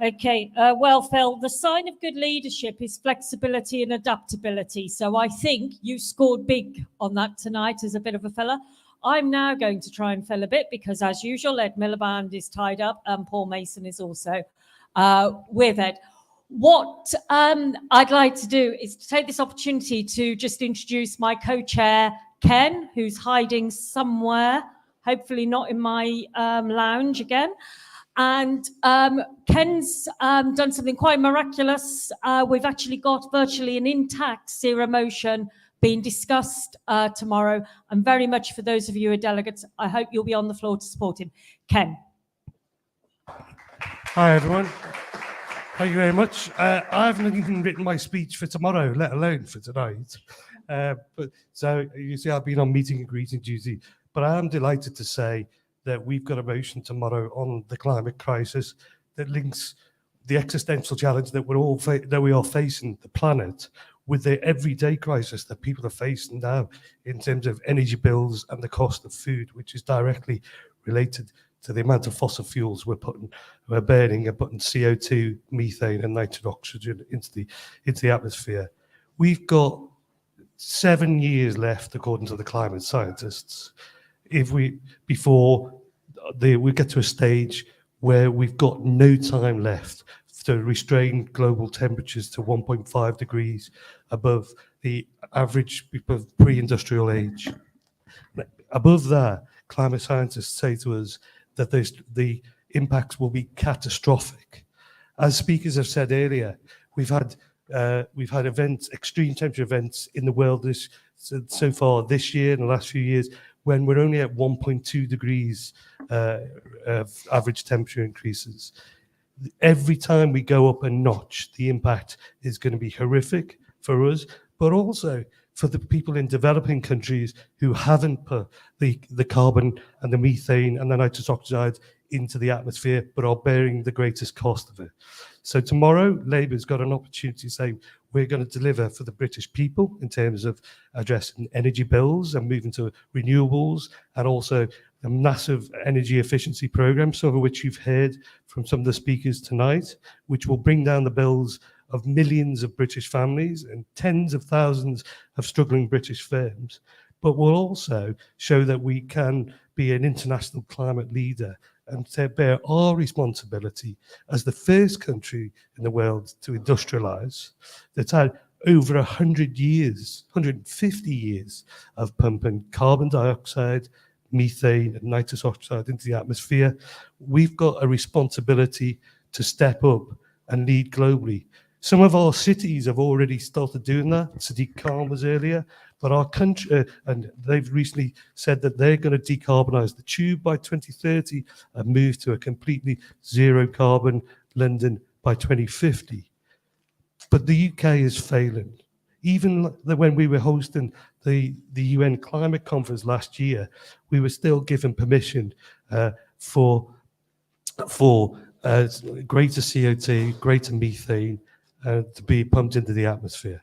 Okay, well, Phil, the sign of good leadership is flexibility and adaptability. So I think you scored big on that tonight as a bit of a fella. I'm now going to try and fill a bit because, as usual, Ed Miliband is tied up and Paul Mason is also with Ed. What I'd like to do is to take this opportunity to just introduce my co-chair, Ken, who's hiding somewhere, hopefully not in my lounge again. And Ken's done something quite miraculous. We've actually got virtually an intact SERA motion being discussed tomorrow. And very much for those of you who are delegates, I hope you'll be on the floor to support him. Ken. Hi, everyone. Thank you very much. I haven't even written my speech for tomorrow, let alone for tonight. But so you see, I've been on meeting and greeting duty, but I am delighted to say that we've got a motion tomorrow on the climate crisis that links the existential challenge that we are facing, the planet, with the everyday crisis that people are facing now in terms of energy bills and the cost of food, which is directly related to the amount of fossil fuels we're burning and putting CO2, methane, and nitrogen oxygen into the atmosphere. We've got 7 years left, according to the climate scientists, before we get to a stage where we've got no time left to restrain global temperatures to 1.5 degrees above the average of pre-industrial age. Above that, climate scientists say to us that the impacts will be catastrophic. As speakers have said earlier, we've had events, extreme temperature events in the world so far this year, in the last few years, when we're only at 1.2 degrees of average temperature increases. Every time we go up a notch, the impact is going to be horrific for us, but also for the people in developing countries who haven't put the carbon and the methane and the nitrous oxide into the atmosphere, but are bearing the greatest cost of it. So tomorrow, Labour's got an opportunity to say, we're going to deliver for the British people in terms of addressing energy bills and moving to renewables, and also a massive energy efficiency program, some of which you've heard from some of the speakers tonight, which will bring down the bills of millions of British families and tens of thousands of struggling British firms, but will also show that we can be an international climate leader and to bear our responsibility as the first country in the world to industrialize, that's had over 100 years, 150 years of pumping carbon dioxide, methane and nitrous oxide into the atmosphere. We've got a responsibility to step up and lead globally. Some of our cities have already started doing that. Sadiq Khan was earlier, but our country, and they've recently said that they're going to decarbonise the tube by 2030 and move to a completely zero carbon London by 2050. But the UK is failing. Even when we were hosting the UN climate conference last year, we were still given permission for greater CO2, greater methane, to be pumped into the atmosphere.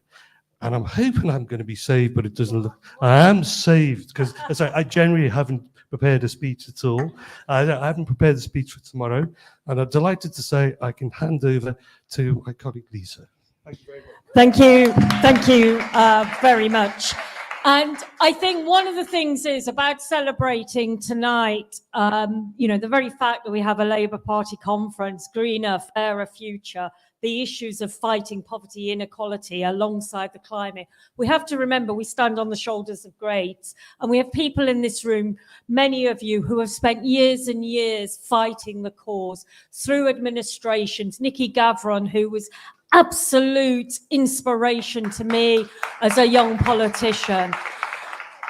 And I'm hoping I'm going to be saved, but it doesn't look. I am saved because I generally haven't prepared a speech at all. I haven't prepared a speech for tomorrow, and I'm delighted to say I can hand over to my colleague Lisa. Thank you very much. Thank you very much. And I think one of the things is about celebrating tonight, the very fact that we have a Labour Party conference, greener, fairer future, the issues of fighting poverty, inequality alongside the climate. We have to remember we stand on the shoulders of greats, and we have people in this room, many of you, who have spent years and years fighting the cause through administrations. Nikki Gavron, who was absolute inspiration to me as a young politician.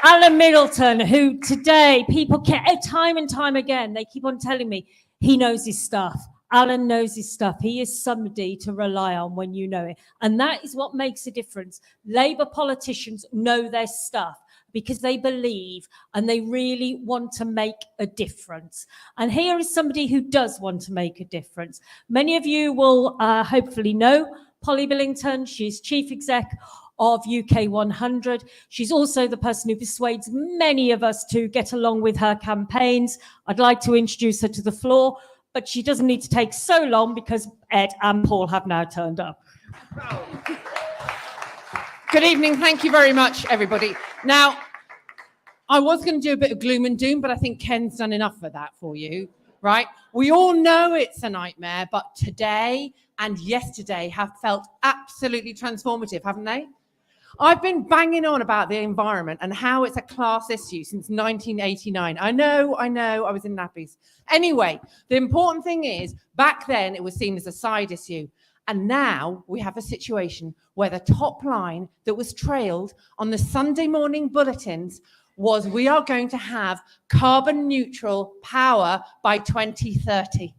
Alan Middleton, who today people time and time again, they keep on telling me he knows his stuff. Alan knows his stuff. He is somebody to rely on when you know it. And that is what makes a difference. Labour politicians know their stuff because they believe and they really want to make a difference. And here is somebody who does want to make a difference. Many of you will hopefully know Polly Billington. She's chief exec of UK 100. She's also the person who persuades many of us to get along with her campaigns. I'd like to introduce her to the floor, but she doesn't need to take so long because Ed and Paul have now turned up. Good evening. Thank you very much, everybody. Now, I was going to do a bit of gloom and doom, but I think Ken's done enough of that for you, right? We all know it's a nightmare, but today and yesterday have felt absolutely transformative, haven't they? I've been banging on about the environment and how it's a class issue since 1989. I know, I was in nappies. Anyway, the important thing is, back then it was seen as a side issue. And now we have a situation where the top line that was trailed on the Sunday morning bulletins was we are going to have carbon neutral power by 2030.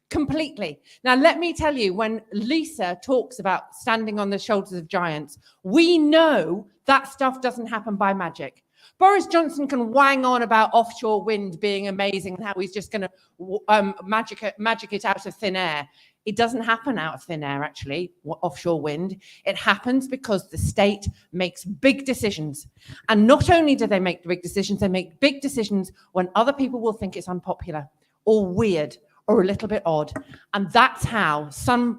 Completely. Now, let me tell you, when Lisa talks about standing on the shoulders of giants, we know that stuff doesn't happen by magic. Boris Johnson can wang on about offshore wind being amazing and how he's just going to magic it out of thin air. It doesn't happen out of thin air, actually, offshore wind. It happens because the state makes big decisions. And not only do they make big decisions, they make big decisions when other people will think it's unpopular or weird or a little bit odd. And that's how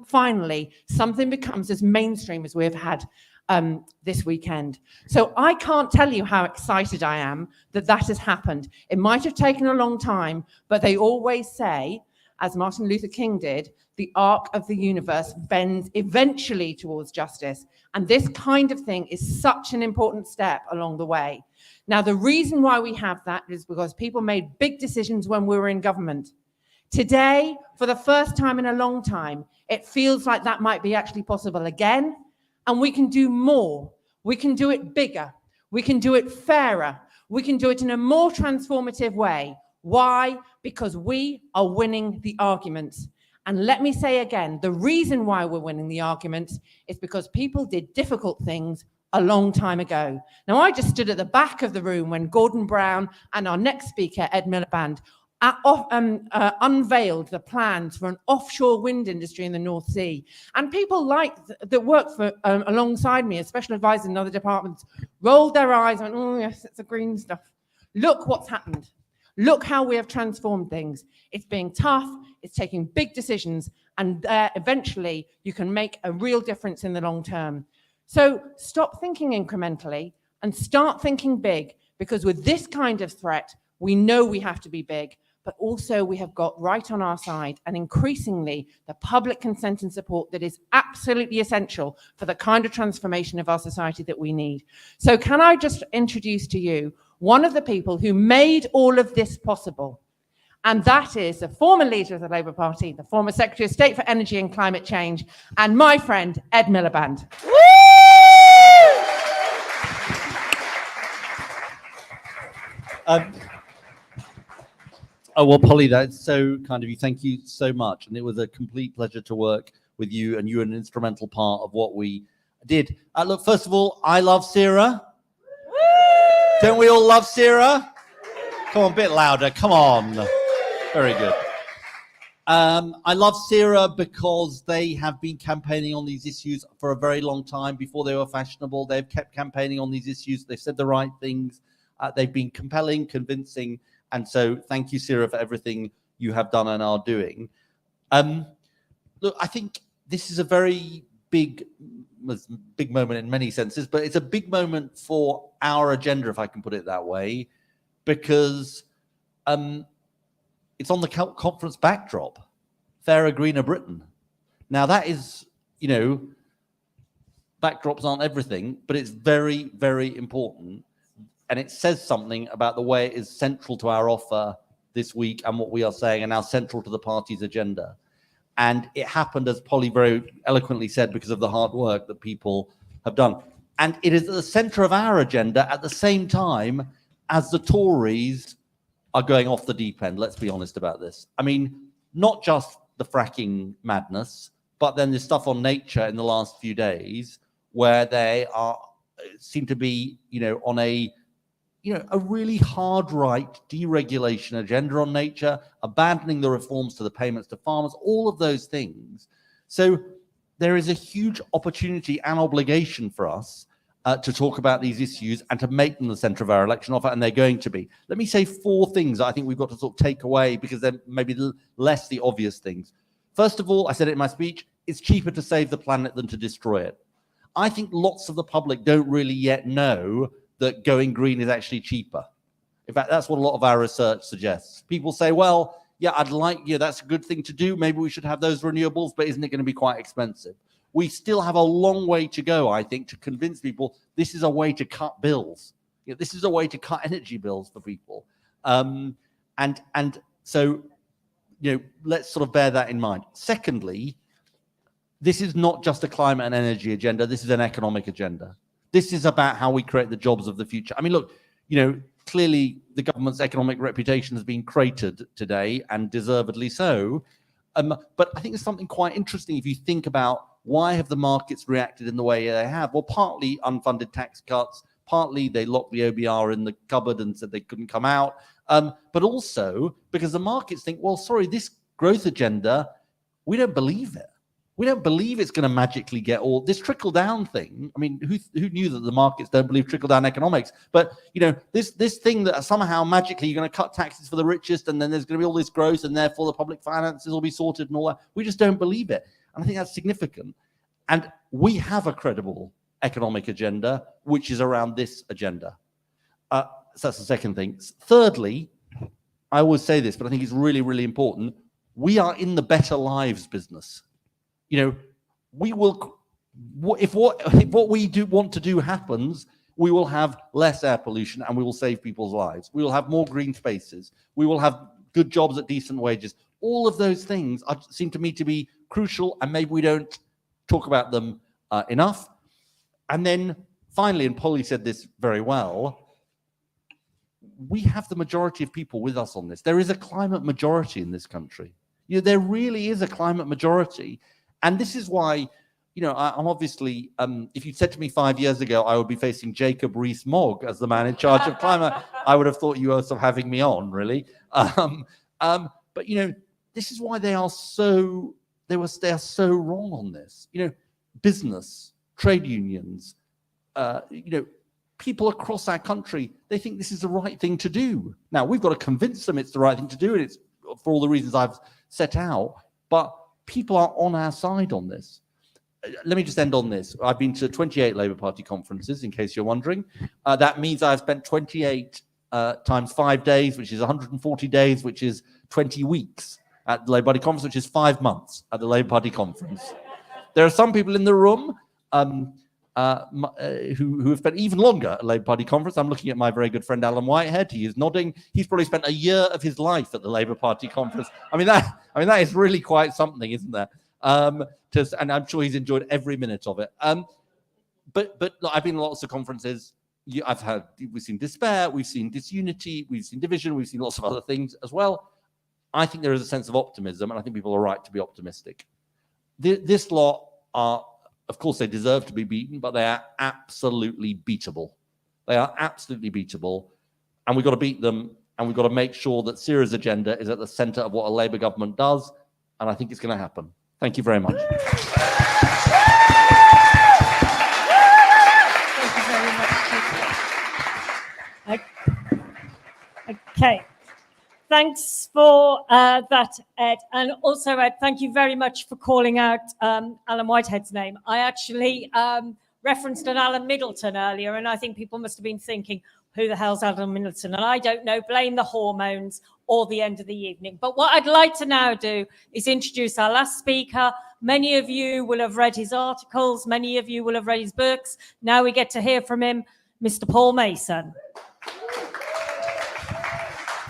finally something becomes as mainstream as we've had this weekend. So I can't tell you how excited I am that that has happened. It might have taken a long time, but they always say, as Martin Luther King did, the arc of the universe bends eventually towards justice. And this kind of thing is such an important step along the way. Now, the reason why we have that is because people made big decisions when we were in government. Today, for the first time in a long time, it feels like that might be actually possible again, and we can do more. We can do it bigger. We can do it fairer. We can do it in a more transformative way. Why? Because we are winning the arguments. And let me say again, the reason why we're winning the arguments is because people did difficult things a long time ago. Now, I just stood at the back of the room when Gordon Brown and our next speaker, Ed Miliband, unveiled the plans for an offshore wind industry in the North Sea. And people that work for alongside me, as special advisors in other departments, rolled their eyes and went, oh yes, it's the green stuff. Look what's happened. Look how we have transformed things. It's being tough, it's taking big decisions, and eventually you can make a real difference in the long term. So stop thinking incrementally and start thinking big, because with this kind of threat, we know we have to be big, but also we have got right on our side, and increasingly the public consent and support that is absolutely essential for the kind of transformation of our society that we need. So can I just introduce to you one of the people who made all of this possible? And that is the former leader of the Labour Party, the former Secretary of State for Energy and Climate Change, and my friend, Ed Miliband. Oh, well, Polly, that's so kind of you. Thank you so much. And it was a complete pleasure to work with you, and you were an instrumental part of what we did. Look, first of all, I love SERA. Don't we all love SERA? Come on, a bit louder. Come on. Very good. I love SERA because they have been campaigning on these issues for a very long time. Before they were fashionable, they've kept campaigning on these issues. They've said the right things. They've been compelling, convincing. And so thank you, SERA, for everything you have done and are doing. Look, I think this is a very big moment in many senses, but it's a big moment for our agenda, if I can put it that way, because it's on the conference backdrop, Fairer, Greener Britain. Now that is, you know, backdrops aren't everything, but it's very, very important. And it says something about the way it is central to our offer this week and what we are saying, and now central to the party's agenda. And it happened, as Polly very eloquently said, because of the hard work that people have done. And it is at the centre of our agenda at the same time as the Tories are going off the deep end. Let's be honest about this. I mean, not just the fracking madness, but then this stuff on nature in the last few days, where they seem to be, on a really hard right deregulation agenda on nature, abandoning the reforms to the payments to farmers, all of those things. So there is a huge opportunity and obligation for us to talk about these issues and to make them the centre of our election offer, and they're going to be. Let me say 4 things I think we've got to sort of take away, because they're maybe less the obvious things. First of all, I said it in my speech, it's cheaper to save the planet than to destroy it. I think lots of the public don't really yet know that going green is actually cheaper. In fact, that's what a lot of our research suggests. People say, well, yeah, I'd like, that's a good thing to do. Maybe we should have those renewables, but isn't it going to be quite expensive? We still have a long way to go, I think, to convince people this is a way to cut bills. This is a way to cut energy bills for people. And so, let's sort of bear that in mind. Secondly, this is not just a climate and energy agenda. This is an economic agenda. This is about how we create the jobs of the future. I mean, look, clearly the government's economic reputation has been cratered today, and deservedly so. But I think there's something quite interesting if you think about why have the markets reacted in the way they have. Well, partly unfunded tax cuts, partly they locked the OBR in the cupboard and said they couldn't come out, but also because the markets think, well, sorry, this growth agenda, we don't believe it. We don't believe it's going to magically get all this trickle-down thing. I mean, who knew that the markets don't believe trickle-down economics? But, this thing that somehow magically you're going to cut taxes for the richest, and then there's going to be all this growth, and therefore the public finances will be sorted and all that. We just don't believe it. And I think that's significant. And we have a credible economic agenda, which is around this agenda. So that's the second thing. Thirdly, I always say this, but I think it's really, really important. We are in the better lives business. We will, if what we do want to do happens, we will have less air pollution and we will save people's lives. We will have more green spaces. We will have good jobs at decent wages. All of those things seem to me to be crucial, and maybe we don't talk about them enough. And then finally, and Polly said this very well, we have the majority of people with us on this. There is a climate majority in this country. There really is a climate majority. And this is why, I'm obviously, if you'd said to me 5 years ago, I would be facing Jacob Rees-Mogg as the man in charge of climate, I would have thought you were sort of having me on, really. But, this is why they are so wrong on this. Business, trade unions, people across our country, they think this is the right thing to do. Now, we've got to convince them it's the right thing to do, and it's for all the reasons I've set out. But people are on our side on this. Let me just end on this. I've been to 28 Labour Party conferences, in case you're wondering. That means I've spent 28 times 5 days, which is 140 days, which is 20 weeks at the Labour Party conference, which is 5 months at the Labour Party conference. There are some people in the room who have spent even longer at Labour Party conference. I'm looking at my very good friend Alan Whitehead. He is nodding. He's probably spent a year of his life at the Labour Party conference. I mean that is really quite something, isn't there? And I'm sure he's enjoyed every minute of it. But look, I've been to lots of conferences. We've seen despair, we've seen disunity, we've seen division, we've seen lots of other things as well. I think there is a sense of optimism, and I think people are right to be optimistic. This lot are, of course, they deserve to be beaten, but they are absolutely beatable. They are absolutely beatable, and we've got to beat them, and we've got to make sure that SERA's agenda is at the centre of what a Labour government does, and I think it's going to happen. Thank you very much. Okay. Thanks for that, Ed. And also, Ed, thank you very much for calling out Alan Whitehead's name. I actually referenced an Alan Middleton earlier, and I think people must have been thinking, who the hell's Alan Middleton? And I don't know, blame the hormones or the end of the evening. But what I'd like to now do is introduce our last speaker. Many of you will have read his articles. Many of you will have read his books. Now we get to hear from him, Mr. Paul Mason.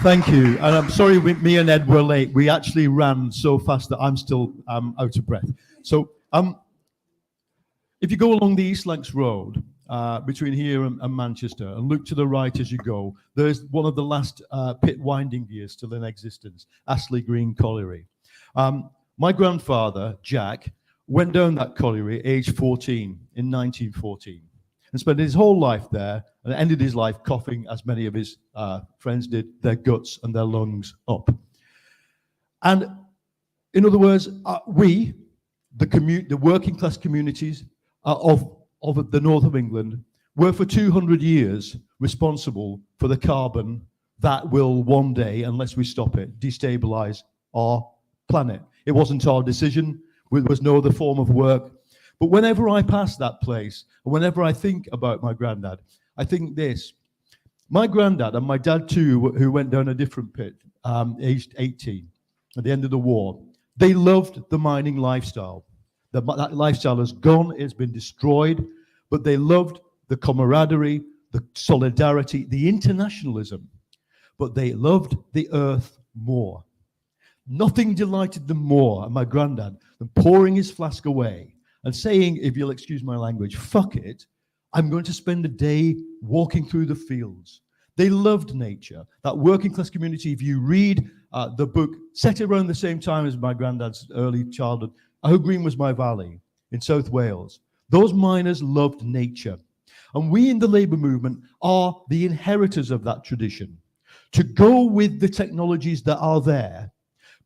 Thank you. And I'm sorry, me and Ed were late. We actually ran so fast that I'm still out of breath. So if you go along the East Lancs Road between here and Manchester and look to the right as you go, there's one of the last pit winding gears still in existence, Astley Green Colliery. My grandfather, Jack, went down that colliery at age 14 in 1914 and spent his whole life there and ended his life coughing, as many of his friends did, their guts and their lungs up. And in other words, we, the working class communities of the north of England, were for 200 years responsible for the carbon that will one day, unless we stop it, destabilize our planet. It wasn't our decision. There was no other form of work. But whenever I pass that place, and whenever I think about my granddad, I think this. My granddad and my dad too, who went down a different pit, aged 18, at the end of the war, they loved the mining lifestyle. That lifestyle has gone, it's been destroyed, but they loved the camaraderie, the solidarity, the internationalism, but they loved the earth more. Nothing delighted them more, and my granddad, than pouring his flask away and saying, if you'll excuse my language, fuck it, I'm going to spend a day walking through the fields. They loved nature. That working class community, if you read the book set around the same time as my granddad's early childhood, How Green Was My Valley in South Wales, those miners loved nature. And we in the labour movement are the inheritors of that tradition. To go with the technologies that are there,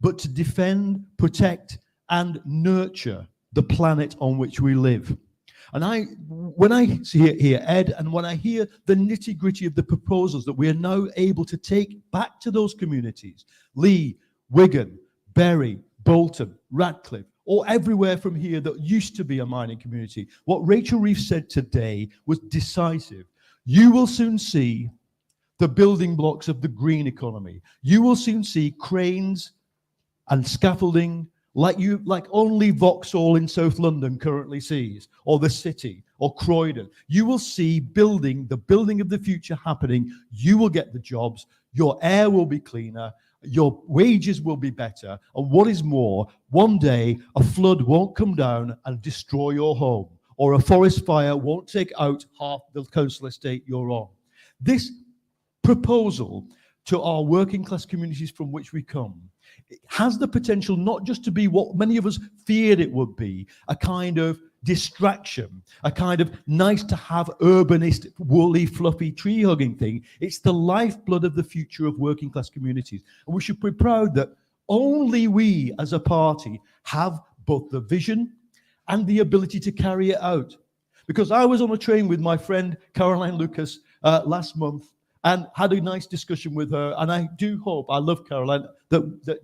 but to defend, protect, and nurture the planet on which we live. And when I hear Ed, and when I hear the nitty-gritty of the proposals that we are now able to take back to those communities, Lee, Wigan, Bury, Bolton, Radcliffe, or everywhere from here that used to be a mining community, what Rachel Reeves said today was decisive. You will soon see the building blocks of the green economy. You will soon see cranes and scaffolding like only Vauxhall in South London currently sees, or the City, or Croydon. You will see the building of the future happening. You will get the jobs. Your air will be cleaner. Your wages will be better. And what is more, one day a flood won't come down and destroy your home, or a forest fire won't take out half the coastal estate you're on. This proposal to our working class communities from which we come, it has the potential not just to be what many of us feared it would be, a kind of distraction, a kind of nice to have urbanist, woolly, fluffy, tree hugging thing. It's the lifeblood of the future of working class communities. And we should be proud that only we as a party have both the vision and the ability to carry it out. Because I was on a train with my friend Caroline Lucas last month, and had a nice discussion with her. And I do hope, I love Caroline, that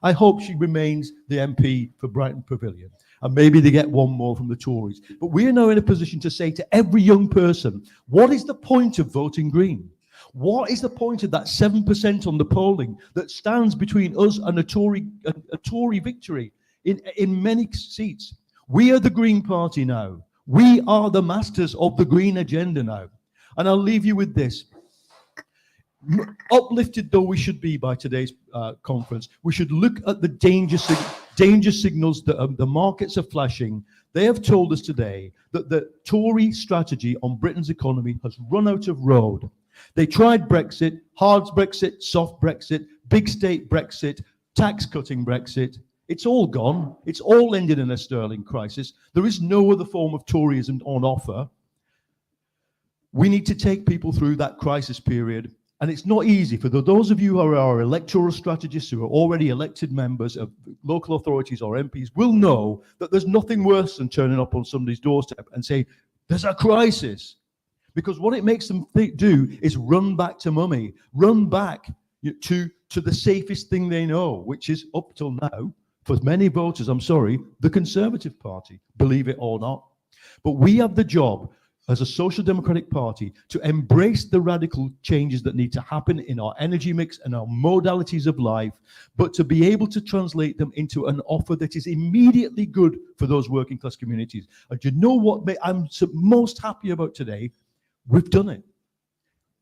I hope she remains the MP for Brighton Pavilion. And maybe they get one more from the Tories. But we are now in a position to say to every young person, what is the point of voting Green? What is the point of that 7% on the polling that stands between us and a Tory victory in many seats? We are the Green Party now. We are the masters of the Green agenda now. And I'll leave you with this. Uplifted though we should be by today's conference, we should look at the danger signals that the markets are flashing. They have told us today that the Tory strategy on Britain's economy has run out of road. They tried Brexit, hard Brexit, soft Brexit, big state Brexit, tax-cutting Brexit. It's all gone. It's all ended in a sterling crisis. There is no other form of Toryism on offer. We need to take people through that crisis period. And it's not easy for those of you who are our electoral strategists, who are already elected members of local authorities or MPs, will know that there's nothing worse than turning up on somebody's doorstep and say, there's a crisis. Because what it makes them do is run back to mummy, run back to the safest thing they know, which is, up till now, for many voters, I'm sorry, the Conservative Party, believe it or not. But we have the job as a social democratic party to embrace the radical changes that need to happen in our energy mix and our modalities of life, but to be able to translate them into an offer that is immediately good for those working class communities. And you know what I'm most happy about today? We've done it.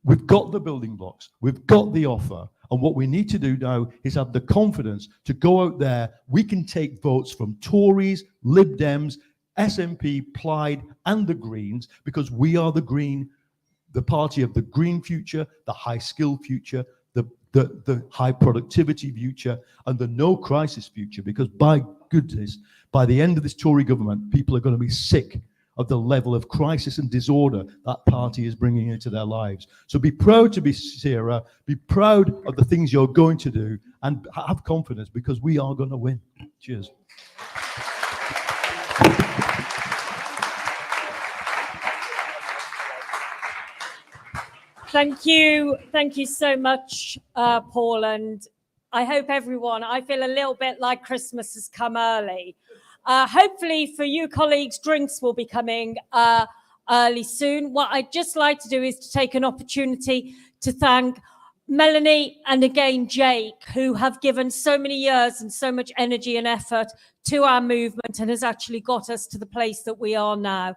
We've got the building blocks, we've got the offer, and what we need to do now is have the confidence to go out there. We can take votes from Tories, Lib Dems, SNP, Plaid, and the Greens, because we are the party of the green future, the high skill future, the high productivity future, and the no crisis future, because by goodness, by the end of this Tory government, people are going to be sick of the level of crisis and disorder that party is bringing into their lives. So be proud to be SERA, be proud of the things you're going to do, and have confidence, because we are going to win. Cheers. Thank you so much, Paul, and I hope everyone, I feel a little bit like Christmas has come early. Hopefully for you colleagues, drinks will be coming early soon. What I'd just like to do is to take an opportunity to thank Melanie and again Jake, who have given so many years and so much energy and effort to our movement and has actually got us to the place that we are now.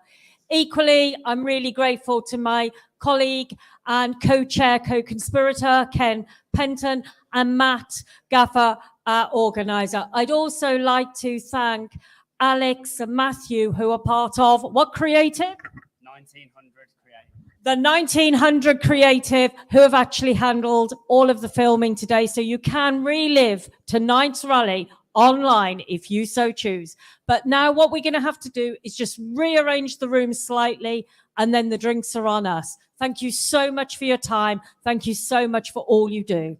Equally, I'm really grateful to my colleague and co-chair, co-conspirator, Ken Penton, and Matt Gaffer, our organiser. I'd also like to thank Alex and Matthew, who are part of what creative? 1900 Creative. The 1900 Creative, who have actually handled all of the filming today. So you can relive tonight's rally online if you so choose. But now what we're going to have to do is just rearrange the room slightly, and then the drinks are on us. Thank you so much for your time. Thank you so much for all you do.